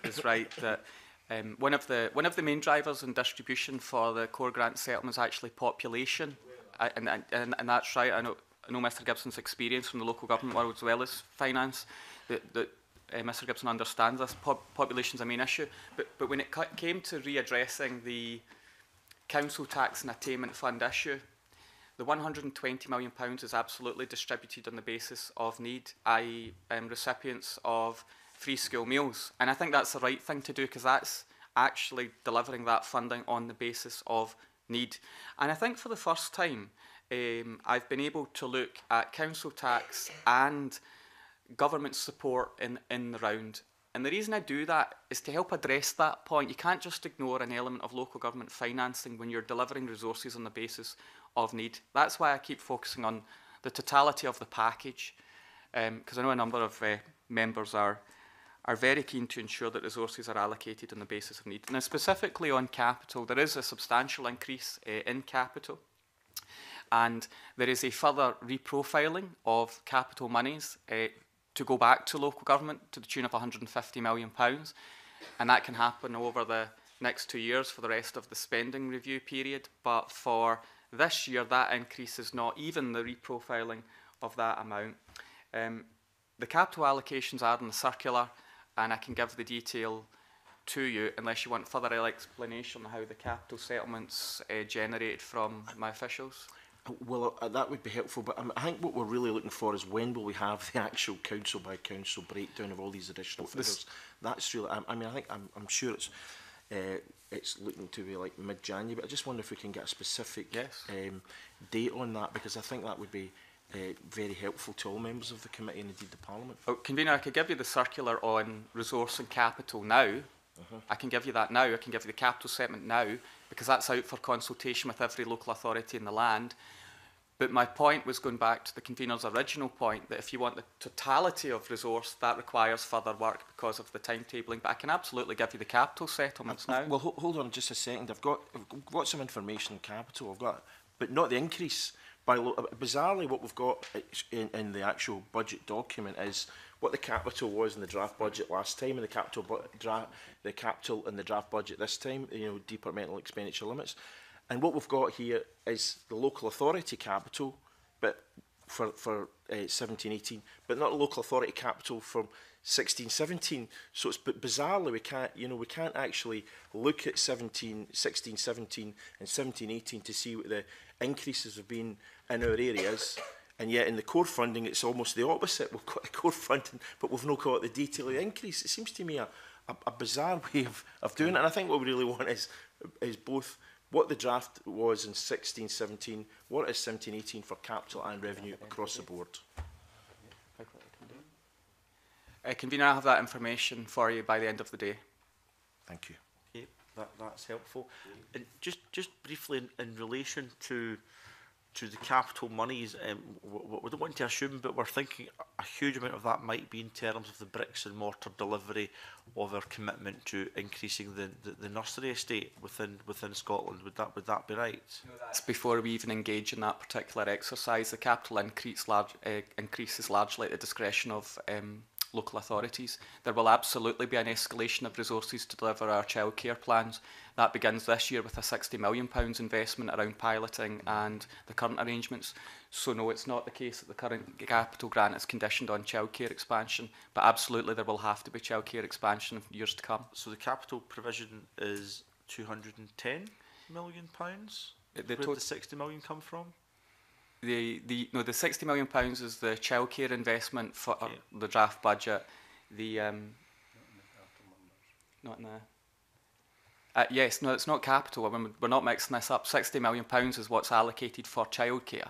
is right that one of the main drivers in distribution for the core grant settlement is actually population, and that's right. I know Mr Gibson's experience from the local government world as well as finance. That Mr Gibson understands this. Population is a main issue, but when it came to readdressing the council tax and attainment fund issue, the £120 million is absolutely distributed on the basis of need, i.e. recipients of free school meals. And I think that's the right thing to do, because that's actually delivering that funding on the basis of need. And I think for the first time, I've been able to look at council tax and government support in the round. And the reason I do that is to help address that point. You can't just ignore an element of local government financing when you're delivering resources on the basis of need. That's why I keep focusing on the totality of the package, because I know a number of members are very keen to ensure that resources are allocated on the basis of need. Now, specifically on capital, there is a substantial increase in capital, and there is a further reprofiling of capital monies to go back to local government to the tune of £150 million, and that can happen over the next 2 years for the rest of the spending review period. But for this year, that increase is not even the reprofiling of that amount. The capital allocations are in the circular, and I can give the detail to you unless you want further explanation on how the capital settlements generated from my officials. Well, that would be helpful, but I think what we're really looking for is when will we have the actual council by council breakdown of all these additional figures. That's really, I mean, I think I'm sure it's looking to be like mid-January, but I just wonder if we can get a specific date on that, because I think that would be very helpful to all members of the committee and indeed the Parliament. Oh, Convener, I could give you the circular on resource and capital now. I can give you that now. I can give you the capital settlement now, because that's out for consultation with every local authority in the land. But my point was going back to the convener's original point, that if you want the totality of resource, that requires further work because of the timetabling. But I can absolutely give you the capital settlements now. Well, hold on just a second. I've got some information on capital. But not the increase. Bizarrely, what we've got in the actual budget document is what the capital was in the draft budget last time, and the capital in the draft budget this time. You know, departmental expenditure limits. And what we've got here is the local authority capital, but for 17-18, but not local authority capital from 16-17. So it's bizarrely we can't actually look at 16-17 and 17-18 to see what the increases have been in our areas. And yet in the core funding, it's almost the opposite. We've got the core funding, but we've not got the detail of the increase. It seems to me a bizarre way of doing it. And I think what we really want is both what the draft was in 16-17, what is 17-18 for capital and revenue across the board. Convener, I'll have that information for you by the end of the day. Thank you. Okay, that's helpful. And just briefly in relation to the capital monies, we don't want to assume, but we're thinking a huge amount of that might be in terms of the bricks and mortar delivery of our commitment to increasing the nursery estate within Scotland. Would that be right? No, that's before we even engage in that particular exercise. The capital increase is largely at the discretion of local authorities. There will absolutely be an escalation of resources to deliver our childcare plans. That begins this year with a £60 million investment around piloting and the current arrangements. So no, it's not the case that the current capital grant is conditioned on childcare expansion, but absolutely there will have to be childcare expansion in years to come. So the capital provision is £210 million? Where did the £60 million come from? The £60 million is the childcare investment for the draft budget. The not in the yes, no, it's not capital. I mean, we're not mixing this up. £60 million is what's allocated for childcare.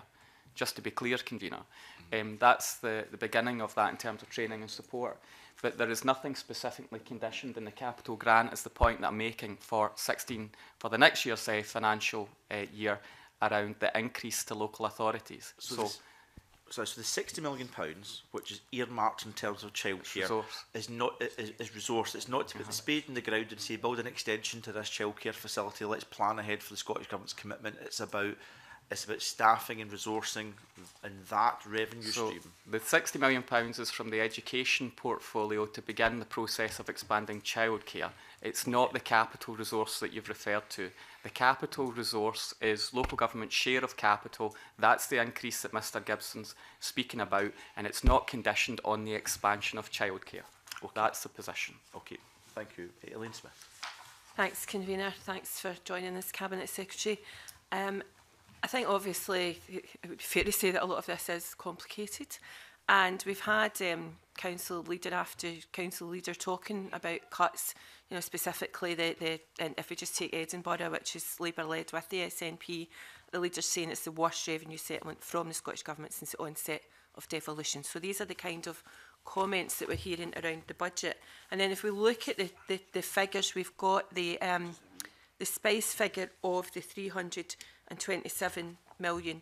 Just to be clear, convener. That's the beginning of that in terms of training and support. But there is nothing specifically conditioned in the capital grant, is the point that I'm making, for the next year's financial year, around the increase to local authorities. So the £60 million, which is earmarked in terms of childcare, is resource. It's not to put the spade in the ground and say build an extension to this childcare facility. Let's plan ahead for the Scottish Government's commitment. It's about staffing and resourcing in that revenue stream. The £60 million is from the education portfolio to begin the process of expanding childcare. It's not the capital resource that you've referred to. The capital resource is local government share of capital. That's the increase that Mr Gibson's speaking about, and it's not conditioned on the expansion of childcare. Okay. That's the position. Okay, thank you. Elaine Smith. Thanks, Convener. Thanks for joining us, Cabinet Secretary. I think obviously it would be fair to say that a lot of this is complicated, and we've had council leader after council leader talking about cuts. You know, specifically and if we just take Edinburgh, which is Labour led with the SNP, the leader's saying it's the worst revenue settlement from the Scottish Government since the onset of devolution. So these are the kind of comments that we're hearing around the budget. And then if we look at the figures, we've got the SPICE figure of the 327 million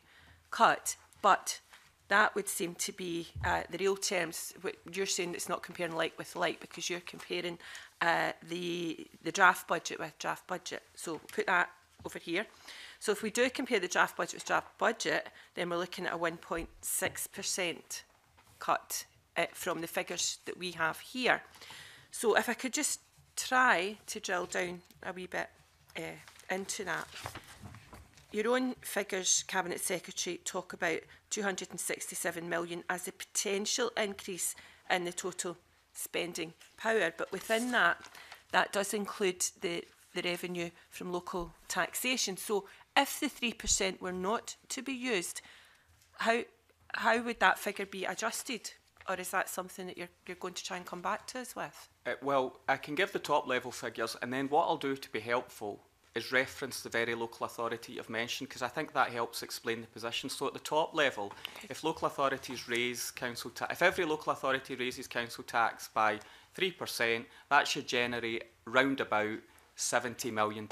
cut, but that would seem to be the real terms. You're saying it's not comparing like with like because you're comparing the draft budget with draft budget. So we'll put that over here. So if we do compare the draft budget with draft budget, then we're looking at a 1.6% cut from the figures that we have here. So if I could just try to drill down a wee bit into that. Your own figures, Cabinet Secretary, talk about 267 million as a potential increase in the total spending power, but within that, that does include the revenue from local taxation. So if the 3% were not to be used, how would that figure be adjusted? Or is that something that you're going to try and come back to us with? Well, I can give the top level figures, and then what I'll do to be helpful is reference the very local authority you've mentioned, because I think that helps explain the position. So at the top level, if local authorities raise council tax, if every local authority raises council tax by 3%, that should generate round about £70 million.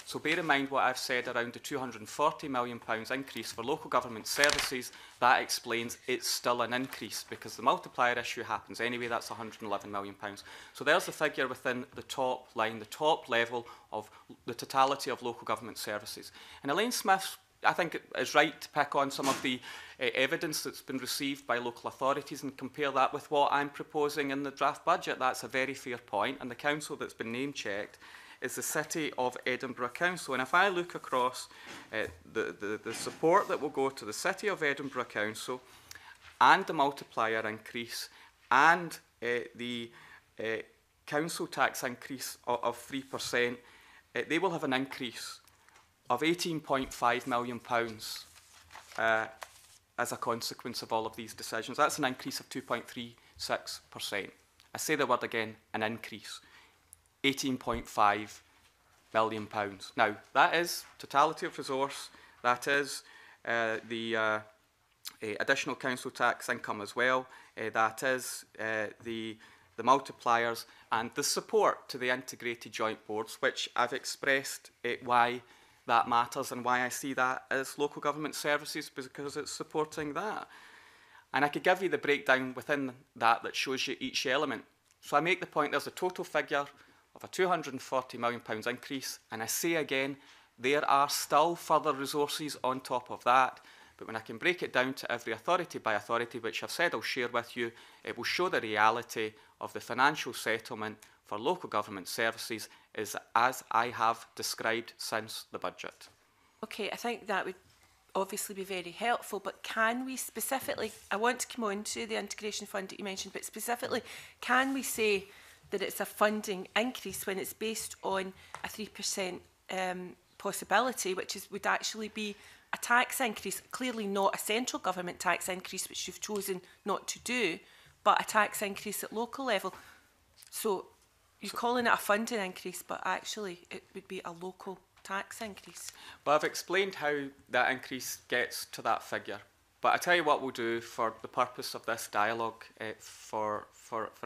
So bear in mind what I've said around the £240 million increase for local government services. That explains it's still an increase because the multiplier issue happens anyway. That's £111 million. So there's the figure within the top line, the top level of the totality of local government services. And Elaine Smith, I think, is right to pick on some of the evidence that's been received by local authorities and compare that with what I'm proposing in the draft budget. That's a very fair point. And the council that's been name-checked is the City of Edinburgh Council. And if I look across the support that will go to the City of Edinburgh Council and the multiplier increase and the council tax increase of 3%, they will have an increase of £18.5 million as a consequence of all of these decisions. That's an increase of 2.36%. I say the word again, an increase. £18.5 million. Now, that is totality of resource, that is the additional council tax income as well, that is the multipliers and the support to the integrated joint boards, which I've expressed why that matters and why I see that as local government services, because it's supporting that. And I could give you the breakdown within that shows you each element. So I make the point there's a total figure of a £240 million increase, and I say again, there are still further resources on top of that, but when I can break it down to every authority by authority, which I've said I'll share with you, it will show the reality of the financial settlement for local government services is as I have described since the budget. Okay, I think that would obviously be very helpful, but can we specifically, I want to come on to the integration fund that you mentioned, but specifically, can we say that it's a funding increase when it's based on a 3% possibility, which would actually be a tax increase, clearly not a central government tax increase, which you've chosen not to do, but a tax increase at local level. So you're calling it a funding increase, but actually it would be a local tax increase. Well, I've explained how that increase gets to that figure. But I tell you what we'll do for the purpose of this dialogue for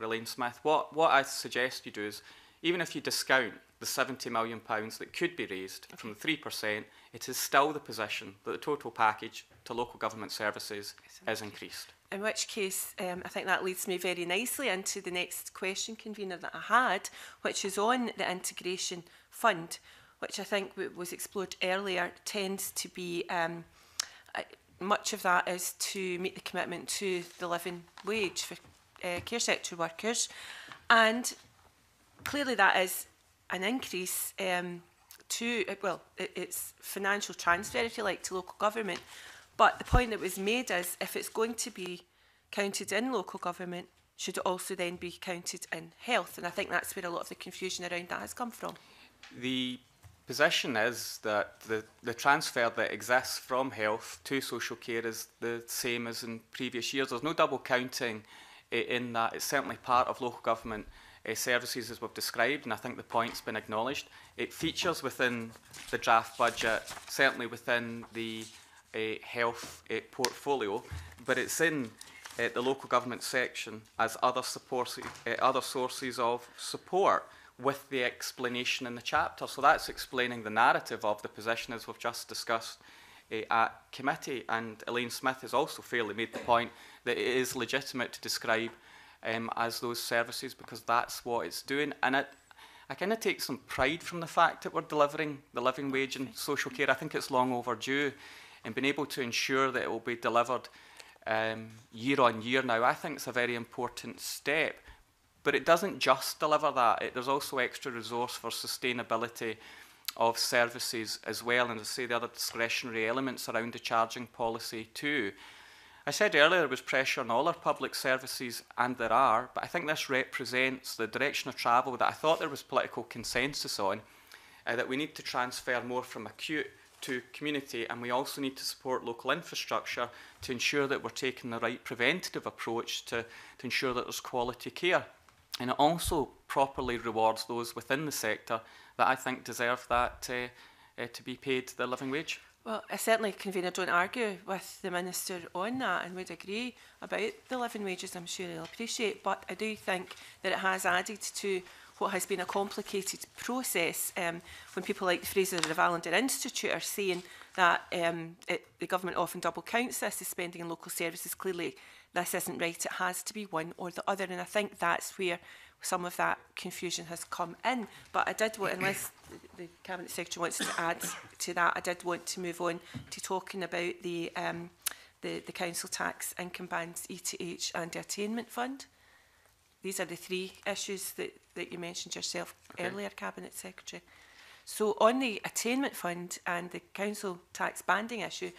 Elaine Smith. What I suggest you do is, even if you discount the £70 million that could be raised from the 3%, it is still the position that the total package to local government services is increased. In which case, I think that leads me very nicely into the next question, Convener, that I had, which is on the integration fund, which I think was explored earlier, tends to be, much of that is to meet the commitment to the living wage for care sector workers. And clearly that is an increase to, well, it's financial transfer, if you like, to local government. But the point that was made is, if it's going to be counted in local government, should it also then be counted in health? And I think that's where a lot of the confusion around that has come from. The position is that the transfer that exists from health to social care is the same as in previous years. There's no double counting in that. It's certainly part of local government services as we've described, and I think the point's been acknowledged. It features within the draft budget, certainly within the health portfolio, but it's in the local government section as other sources of support, with the explanation in the chapter. So that's explaining the narrative of the position as we've just discussed at committee. And Elaine Smith has also fairly made the point that it is legitimate to describe as those services, because that's what it's doing. And I kind of take some pride from the fact that we're delivering the living wage in social care. I think it's long overdue, and being able to ensure that it will be delivered year on year now, I think it's a very important step. But it doesn't just deliver that. There's also extra resource for sustainability of services as well, and as I say, the other discretionary elements around the charging policy too. I said earlier there was pressure on all our public services, and there are, but I think this represents the direction of travel that I thought there was political consensus on, that we need to transfer more from acute to community, and we also need to support local infrastructure to ensure that we're taking the right preventative approach to ensure that there's quality care. And it also properly rewards those within the sector that I think deserve that to be paid the living wage. Well, I certainly, Convener, don't argue with the Minister on that, and would agree about the living wages, I'm sure he'll appreciate. But I do think that it has added to what has been a complicated process when people like the Fraser Revalander Institute are saying that the government often double counts this as spending in local services. Clearly, this isn't right. It has to be one or the other, and I think that's where some of that confusion has come in. But I did want, unless the Cabinet Secretary wants to add to that, I did want to move on to talking about the council tax, income bands, ETH and the attainment fund. These are the three issues that you mentioned yourself earlier, Cabinet Secretary. So on the attainment fund and the council tax banding issue,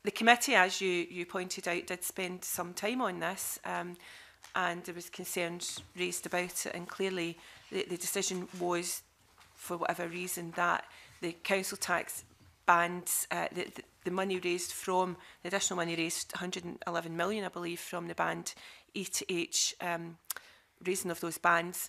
the committee, as you pointed out, did spend some time on this, and there was concerns raised about it, and clearly the decision was, for whatever reason, that the council tax bands, the money raised from, the additional money raised, 111 million, I believe, from the band E to H, raising of those bands,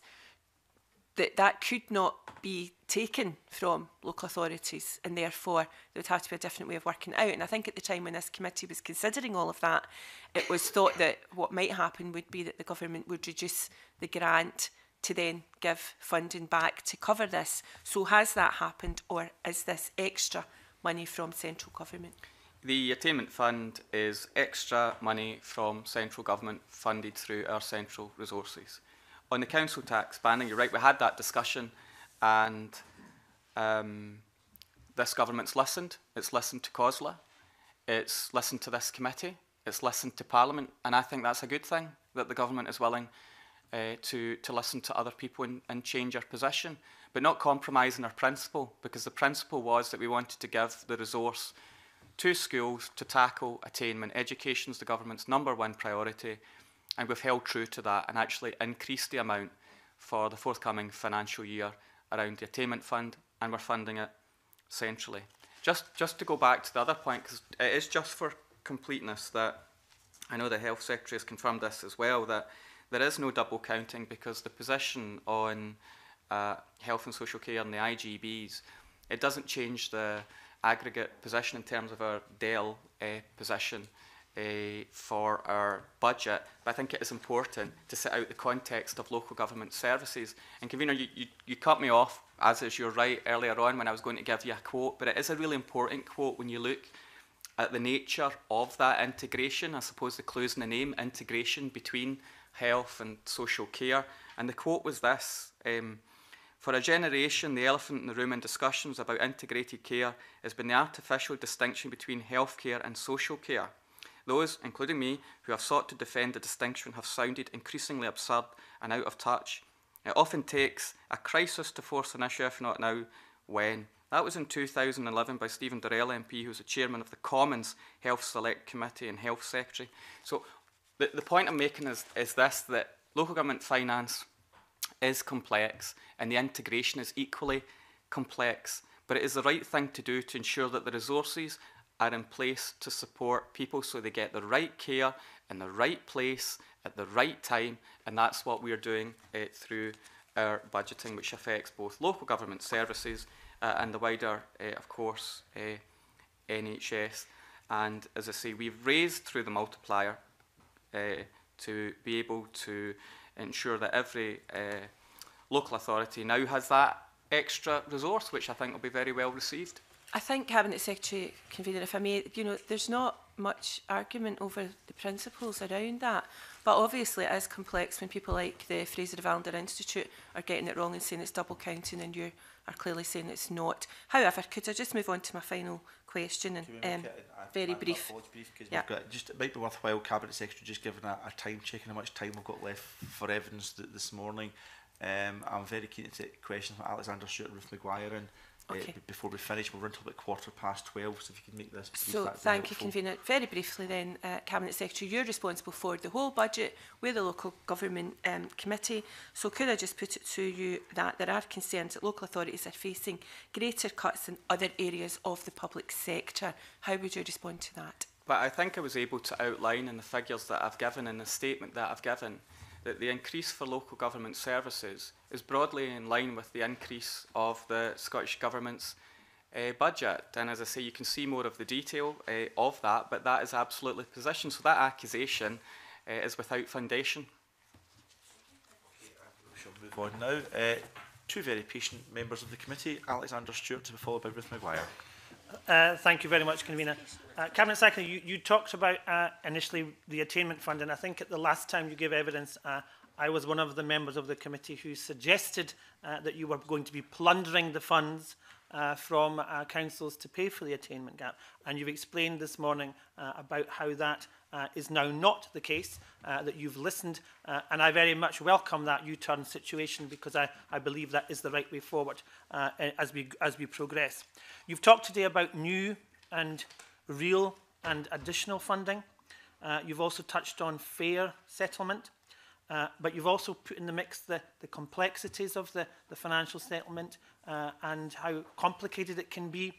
that could not be taken from local authorities, and therefore there would have to be a different way of working out. And I think at the time when this committee was considering all of that, it was thought that what might happen would be that the government would reduce the grant to then give funding back to cover this. So has that happened, or is this extra money from central government? The attainment fund is extra money from central government funded through our central resources. On the council tax banding, you're right, we had that discussion, and this government's listened. It's listened to COSLA, it's listened to this committee, it's listened to Parliament, and I think that's a good thing, that the government is willing to listen to other people and change our position, but not compromising our principle, because the principle was that we wanted to give the resource to schools to tackle attainment. Education is the government's #1 priority, and we've held true to that and actually increased the amount for the forthcoming financial year around the attainment fund, and we're funding it centrally. Just to go back to the other point, because it is just for completeness that I know the Health Secretary has confirmed this as well, that there is no double counting, because the position on health and social care and the IGBs, it doesn't change the aggregate position in terms of our DEL position. for our budget, but I think it is important to set out the context of local government services. And Convener, you cut me off, as is your right, earlier on when I was going to give you a quote, but it is a really important quote when you look at the nature of that integration. I suppose the clue's in the name, integration between health and social care. And the quote was this: for a generation, the elephant in the room in discussions about integrated care has been the artificial distinction between health care and social care. Those, including me, who have sought to defend the distinction have sounded increasingly absurd and out of touch. It often takes a crisis to force an issue, if not now, when? That was in 2011 by Stephen Durrell MP, who was the chairman of the Commons Health Select Committee and Health Secretary. So the point I'm making is this, that local government finance is complex and the integration is equally complex, but it is the right thing to do to ensure that the resources are in place to support people so they get the right care in the right place at the right time, and that's what we're doing through our budgeting, which affects both local government services and the wider, of course, NHS. And as I say, we've raised through the multiplier to be able to ensure that every local authority now has that extra resource, which I think will be very well received. I think, Cabinet Secretary, Convener, if I may, there's not much argument over the principles around that, but obviously it is complex when people like the Fraser of Allender Institute are getting it wrong and saying it's double counting, and you are clearly saying it's not. However, could I just move on to my final question, and very brief? Yeah. It might be worthwhile, Cabinet Secretary, just giving a time check on how much time we've got left for evidence this morning. I'm very keen to take questions from Alexander Stewart and Ruth Maguire, and before we finish, we'll run until about 12:15, so if you can make this brief. So, thank you, Convener. Very briefly then, Cabinet Secretary, you're responsible for the whole budget with the Local Government Committee, so could I just put it to you that there are concerns that local authorities are facing greater cuts in other areas of the public sector? How would you respond to that? But I think I was able to outline in the figures that I've given, in the statement that I've given, that the increase for local government services is broadly in line with the increase of the Scottish Government's budget. And as I say, you can see more of the detail of that, but that is absolutely the position. So that accusation is without foundation. We shall move on now. Two very patient members of the committee, Alexander Stewart to be followed by Ruth Maguire. Thank you very much, Convener. Cabinet Secretary, you talked about initially the attainment fund, and I think at the last time you gave evidence, I was one of the members of the committee who suggested that you were going to be plundering the funds from councils to pay for the attainment gap. And you've explained this morning about how that is now not the case, that you've listened, and I very much welcome that U-turn situation, because I believe that is the right way forward as we progress. You've talked today about new and real and additional funding. You've also touched on fair settlement, but you've also put in the mix the complexities of the financial settlement and how complicated it can be.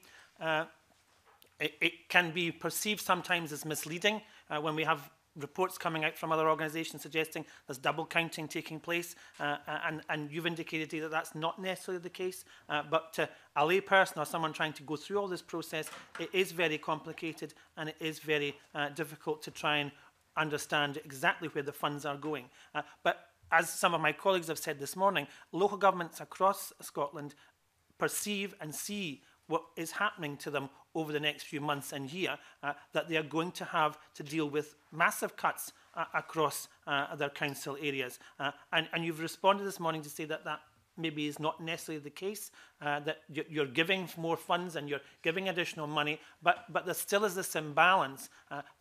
It can be perceived sometimes as misleading when we have reports coming out from other organisations suggesting there's double counting taking place, and you've indicated that that's not necessarily the case, but to a layperson or someone trying to go through all this process, it is very complicated and it is very difficult to try and understand exactly where the funds are going. But as some of my colleagues have said this morning, local governments across Scotland perceive and see what is happening to them over the next few months and year, that they are going to have to deal with massive cuts across their council areas. And you've responded this morning to say that that maybe is not necessarily the case, that you're giving more funds and you're giving additional money, but there still is this imbalance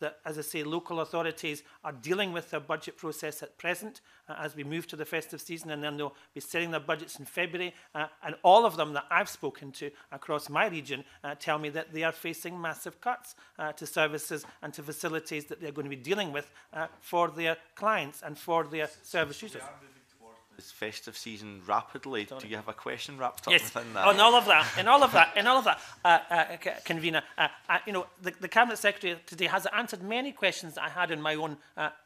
that, as I say, local authorities are dealing with their budget process at present as we move to the festive season, and then they'll be setting their budgets in February, and all of them that I've spoken to across my region tell me that they are facing massive cuts to services and to facilities that they're going to be dealing with for their clients and for their service users. This festive season rapidly. Do you have a question wrapped up within that? In all of that, Convener, you know, the Cabinet Secretary today has answered many questions that I had in my own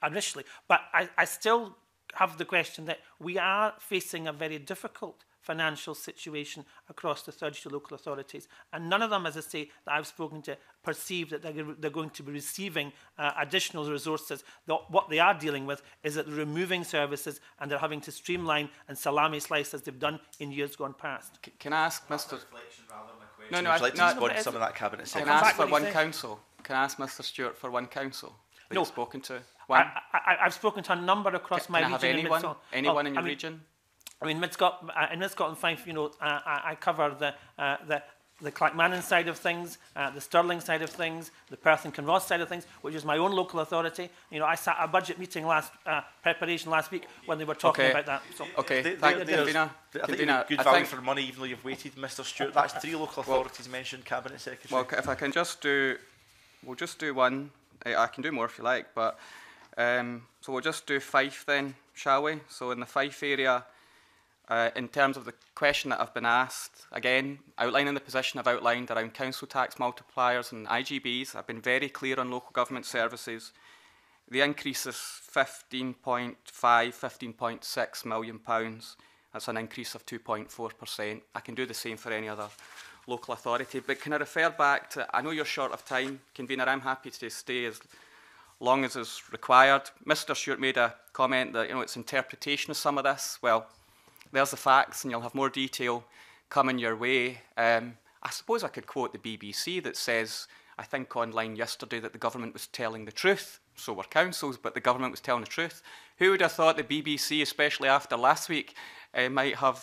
initially, but I still have the question that we are facing a very difficult financial situation across the 32 local authorities. And none of them, as I say, that I've spoken to, perceive that they're going to be receiving additional resources. What they are dealing with is that they're removing services and they're having to streamline and salami slice as they've done in years gone past. Can I ask Mr. No, I'd like to respond to some of that cabinet Can secretary. I ask for one council? Can I ask Mr. Stewart for one council that you've spoken to? One? I've spoken to a number across my region. Can I have anyone? Anyone in your region? I mean, in Mid-Scotland 5, you know, I cover the Clackmannan side of things, the Stirling side of things, the Perth and Kinross side of things, which is my own local authority. You know, I sat at a budget meeting preparation last week when they were talking about that. So, okay, Convener. I think good value for money, even though you've waited, Mr. Stewart. That's 3 local authorities mentioned, Cabinet Secretary. Well, if I can just do, we'll just do one. I can do more if you like, but so we'll just do Fife then, shall we? So in the Fife area, in terms of the question that I've been asked, again, outlining the position I've outlined around council tax multipliers and IGBs, I've been very clear on local government services. The increase is £15.5, £15.6 million. That's an increase of 2.4%. I can do the same for any other local authority. But can I refer back to, I know you're short of time, Convener, I'm happy to stay as long as is required. Mr. Stewart made a comment that, you know, it's interpretation of some of this. Well, there's the facts, and you'll have more detail coming your way. I suppose I could quote the BBC that says, I think online yesterday, that the government was telling the truth. So were councils, but the government was telling the truth. Who would have thought the BBC, especially after last week, might have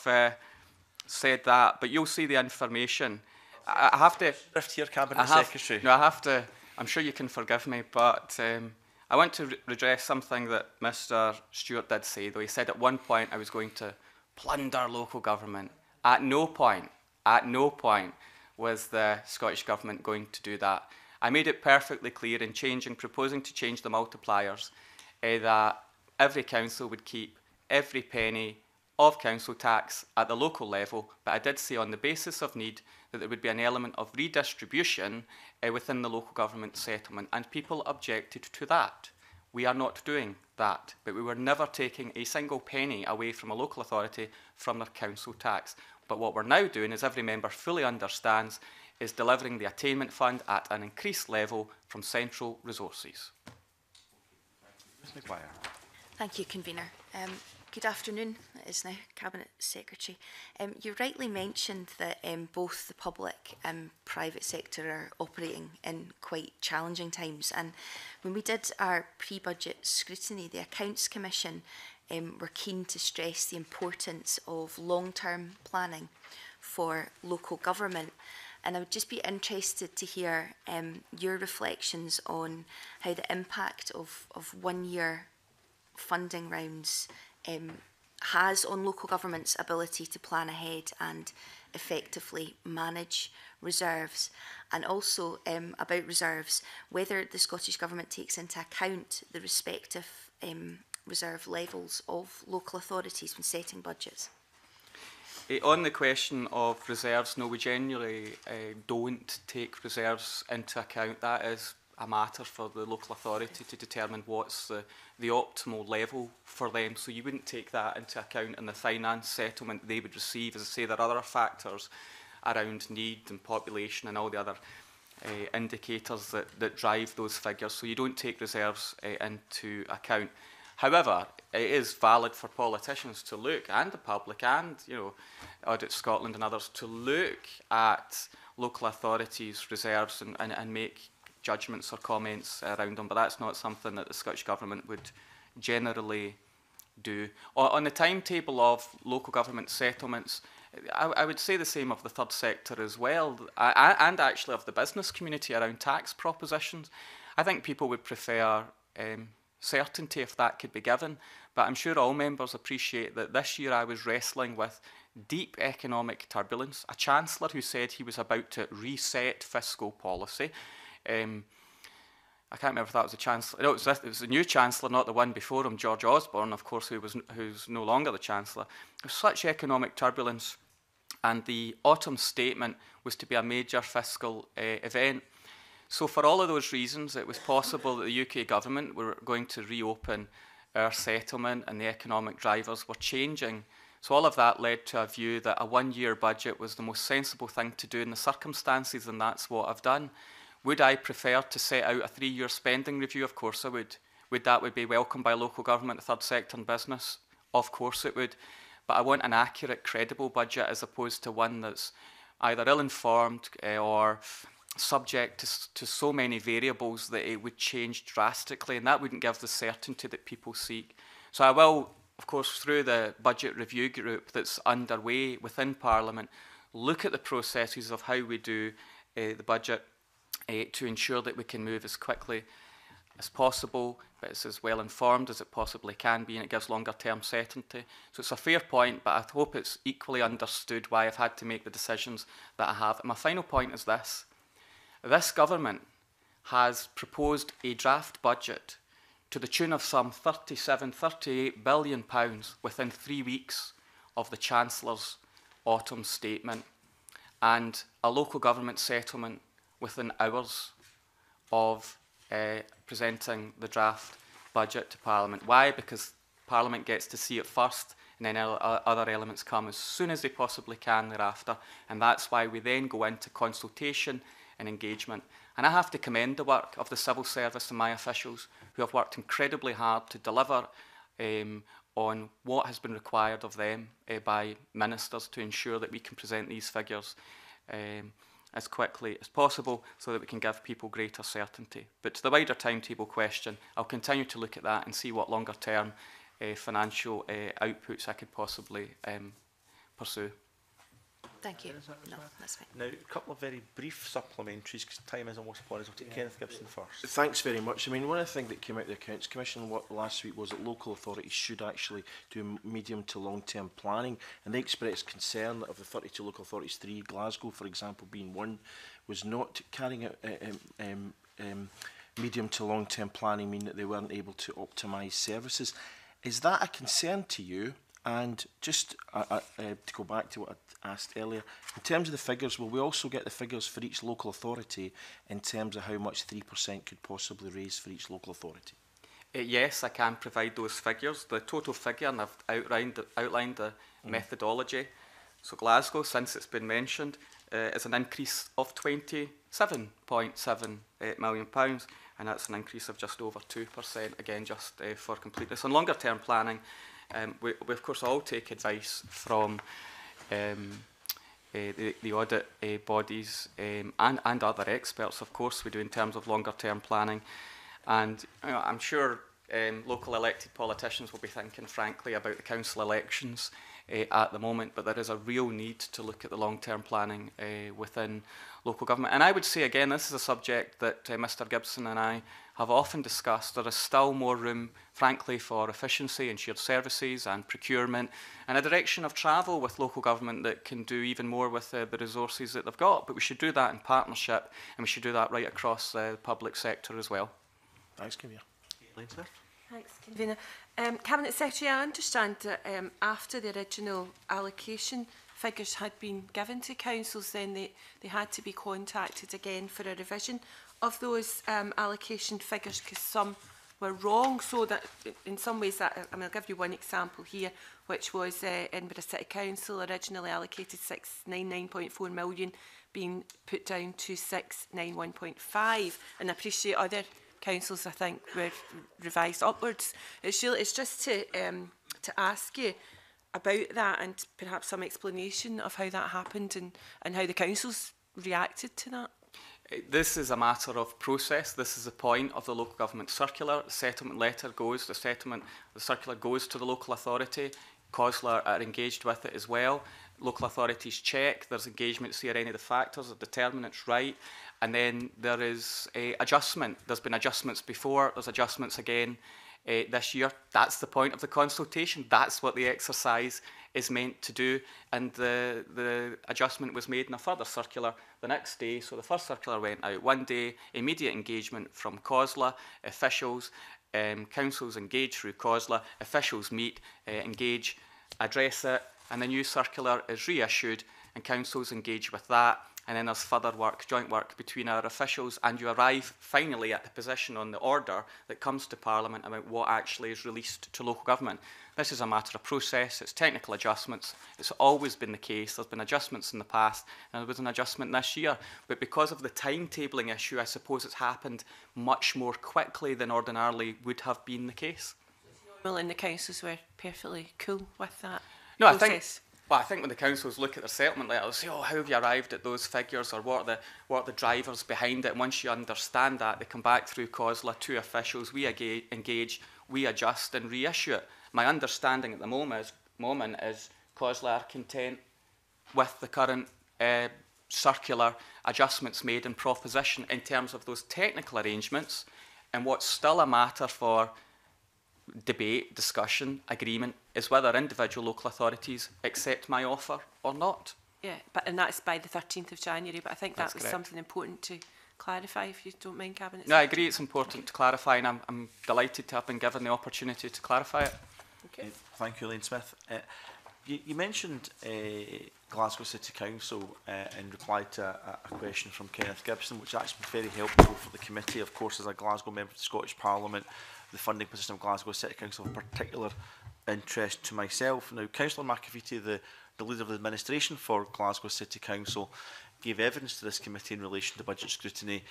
said that? But you'll see the information. I have to... Here, Cabinet Secretary. No, I have to... I'm sure you can forgive me, but I want to redress something that Mr. Stewart did say, though. He said at one point I was going to plunder local government. At no point was the Scottish Government going to do that. I made it perfectly clear in proposing to change the multipliers that every council would keep every penny of council tax at the local level, but I did say on the basis of need that there would be an element of redistribution within the local government settlement, and people objected to that. We are not doing that, but we were never taking a single penny away from a local authority from their council tax. But what we're now doing, as every member fully understands, is delivering the attainment fund at an increased level from central resources. Ms. McGuire. Thank you, Convener. Good afternoon. It is now Cabinet Secretary. You rightly mentioned that both the public and private sector are operating in quite challenging times. And when we did our pre-budget scrutiny, the Accounts Commission were keen to stress the importance of long-term planning for local government. And I would just be interested to hear your reflections on how the impact of one-year funding rounds has on local government's ability to plan ahead and effectively manage reserves, and also about reserves, whether the Scottish Government takes into account the respective reserve levels of local authorities when setting budgets. On the question of reserves, no, we generally don't take reserves into account. That is a matter for the local authority to determine what's the optimal level for them. So you wouldn't take that into account in the finance settlement they would receive. As I say, there are other factors around need and population and all the other indicators that drive those figures. So you don't take reserves into account. However, it is valid for politicians to look, and the public, and Audit Scotland and others, to look at local authorities' reserves and make judgments or comments around them, but that's not something that the Scottish Government would generally do. On the timetable of local government settlements, I would say the same of the third sector as well, and actually of the business community around tax propositions. I think people would prefer certainty if that could be given, but I'm sure all members appreciate that this year I was wrestling with deep economic turbulence, a Chancellor who said he was about to reset fiscal policy. I can't remember if that was a Chancellor. No, it was a new Chancellor, not the one before him, George Osborne, of course, who's no longer the Chancellor. There was such economic turbulence, and the autumn statement was to be a major fiscal event. So for all of those reasons, it was possible that the UK Government were going to reopen our settlement, and the economic drivers were changing. So all of that led to a view that a one-year budget was the most sensible thing to do in the circumstances, and that's what I've done. Would I prefer to set out a 3-year spending review? Of course I would. Would that be welcomed by local government, the third sector and business? Of course it would. But I want an accurate, credible budget as opposed to one that's either ill-informed or subject to so many variables that it would change drastically, and that wouldn't give the certainty that people seek. So I will, of course, through the budget review group that's underway within Parliament, look at the processes of how we do the budget to ensure that we can move as quickly as possible, but it's as well informed as it possibly can be, and it gives longer term certainty. So it's a fair point, but I hope it's equally understood why I've had to make the decisions that I have. And my final point is this. This government has proposed a draft budget to the tune of some £38 billion within 3 weeks of the Chancellor's autumn statement, and a local government settlement within hours of presenting the draft budget to Parliament. Why? Because Parliament gets to see it first, and then other elements come as soon as they possibly can thereafter, and that's why we then go into consultation and engagement. And I have to commend the work of the civil service and my officials, who have worked incredibly hard to deliver on what has been required of them by ministers to ensure that we can present these figures as quickly as possible so that we can give people greater certainty. But to the wider timetable question, I'll continue to look at that and see what longer term financial outputs I could possibly pursue. Thank you. No, that's fine. Now, a couple of very brief supplementaries, because time is almost upon us. We'll take Kenneth Gibson first. Thanks very much. I mean, one of the things that came out of the Accounts Commission last week was that local authorities should actually do medium to long-term planning, and they expressed concern that of the 32 local authorities, 3, Glasgow, for example, being one, was not carrying out medium to long-term planning, meaning that they weren't able to optimise services. Is that a concern to you? And just to go back to what I asked earlier, in terms of the figures, will we also get the figures for each local authority in terms of how much 3% could possibly raise for each local authority? Yes, I can provide those figures. The total figure, and I've outlined the methodology. So Glasgow, since it's been mentioned, is an increase of £27.7 million, and that's an increase of just over 2%, again, just for completeness. On longer term planning, we of course all take advice from the audit bodies and other experts, of course we do, in terms of longer term planning. And I'm sure local elected politicians will be thinking frankly about the council elections at the moment, but there is a real need to look at the long term planning within local government. And I would say again, this is a subject that Mr Gibson and I have often discussed. There is still more room, frankly, for efficiency and shared services and procurement, and a direction of travel with local government that can do even more with the resources that they've got. But we should do that in partnership, and we should do that right across the public sector as well. Thanks, Convener. Thanks, Convener. Cabinet Secretary, I understand that after the original allocation figures had been given to councils, then they had to be contacted again for a revision of those allocation figures, because some were wrong. So that in some ways, that, I mean, I'll give you one example here, which was Edinburgh City Council originally allocated 699.4 million, being put down to 691.5, and I appreciate other councils, I think, were revised upwards. It's just to ask you about that, and perhaps some explanation of how that happened and how the councils reacted to that. This is a matter of process. This is the point of the local government circular. The settlement letter goes, the circular goes to the local authority. COSLA are engaged with it as well. Local authorities check, there's engagement, see are any of the factors, the determinants right, and then there is a adjustment. There's been adjustments before, there's adjustments again this year. That's the point of the consultation. That's what the exercise is meant to do, and the adjustment was made in a further circular the next day. So the first circular went out one day, immediate engagement from COSLA, officials, councils engage through COSLA, officials meet, engage, address it, and the new circular is reissued and councils engage with that, and then there's further work, joint work between our officials, and you arrive finally at the position on the order that comes to Parliament about what actually is released to local government. This is a matter of process, it's technical adjustments, it's always been the case, there's been adjustments in the past, and there was an adjustment this year, but because of the timetabling issue, I suppose it's happened much more quickly than ordinarily would have been the case. Well, and the councils were perfectly cool with that process. I think when the councils look at their settlement letter, they'll say, oh, how have you arrived at those figures, or what are the drivers behind it? And once you understand that, they come back through COSLA to officials, we engage, we adjust and reissue it. My understanding at the moment is COSLA are content with the current circular adjustments made in proposition in terms of those technical arrangements, and what's still a matter for debate, discussion, agreement is whether individual local authorities accept my offer or not. Yeah, and that's by the 13th of January, but I think that was correct. Something important to clarify, if you don't mind, Cabinet No, I agree it's important to clarify, and I'm delighted to have been given the opportunity to clarify it. Okay. Thank you, Elaine Smith. You mentioned Glasgow City Council in reply to a question from Kenneth Gibson, which has actually been very helpful for the committee. Of course, as a Glasgow member of the Scottish Parliament, the funding position of Glasgow City Council of particular interest to myself. Now, Councillor Macleod, the leader of the administration for Glasgow City Council, gave evidence to this committee in relation to budget scrutiny.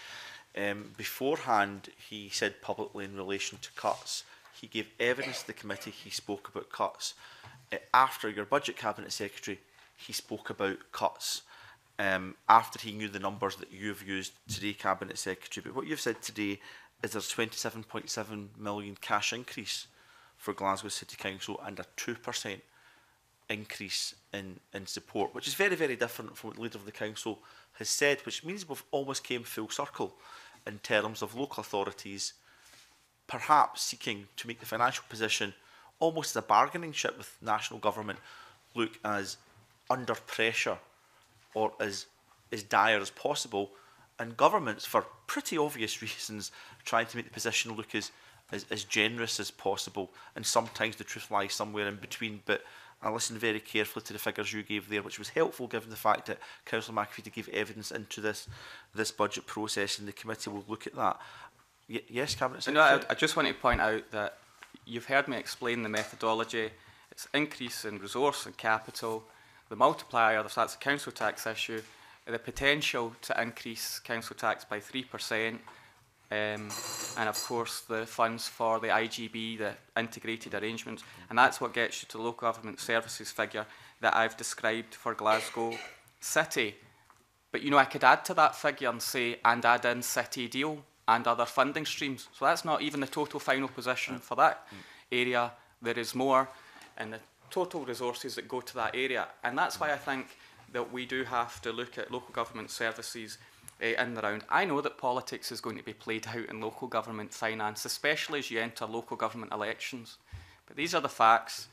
Beforehand, he said publicly in relation to cuts. He gave evidence to the committee, he spoke about cuts. After your budget cabinet secretary, he spoke about cuts. After he knew the numbers that you've used today, cabinet secretary. But what you've said today is there's 27.7 million cash increase for Glasgow City Council and a 2% increase in support, which is very, very different from what the leader of the council has said, which means we've almost came full circle in terms of local authorities perhaps seeking to make the financial position almost as a bargaining chip with national government look as under pressure or as dire as possible, and governments, for pretty obvious reasons, trying to make the position look as generous as possible, and sometimes the truth lies somewhere in between. But I listened very carefully to the figures you gave there, which was helpful given the fact that Councillor Macleod gave evidence into this budget process, and the committee will look at that. Yes, Cabinet Secretary? No, I just want to point out that you've heard me explain the methodology. It's increase in resource and capital, the multiplier, if that's a council tax issue, the potential to increase council tax by 3%, and of course the funds for the IGB, the integrated arrangements, and that's what gets you to the local government services figure that I've described for Glasgow City. But you know, I could add to that figure and say, and add in City Deal and other funding streams. So that's not even the total final position for that area. There is more in the total resources that go to that area, and that's why I think that we do have to look at local government services in the round. I know that politics is going to be played out in local government finance, especially as you enter local government elections. But these are the facts,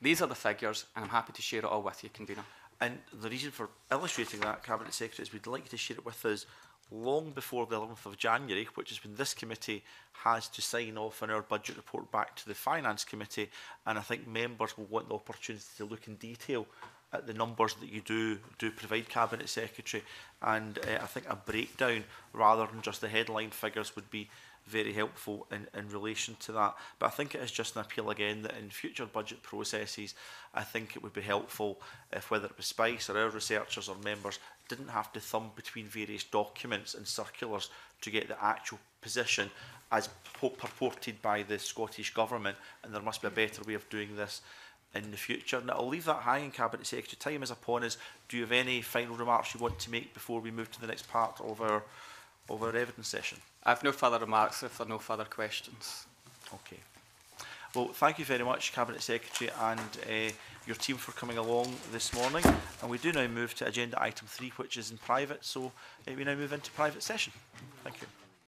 these are the figures, and I'm happy to share it all with you, Convener. And the reason for illustrating that, Cabinet Secretary, is we'd like you to share it with us long before the 11th of January, which is when this committee has to sign off on our budget report back to the Finance Committee, and I think members will want the opportunity to look in detail at the numbers that you do provide, Cabinet Secretary, and I think a breakdown rather than just the headline figures would be very helpful in relation to that. But I think it is just an appeal again that in future budget processes, I think it would be helpful if, whether it was Spice or our researchers or members, didn't have to thumb between various documents and circulars to get the actual position as purported by the Scottish Government, and there must be a better way of doing this in the future. And I'll leave that hanging, Cabinet Secretary. Time is upon us. Do you have any final remarks you want to make before we move to the next part of our evidence session? I have no further remarks if there are no further questions. Okay. Well, thank you very much, Cabinet Secretary, and your team for coming along this morning. And we do now move to agenda item 3, which is in private. So we now move into private session. Thank you.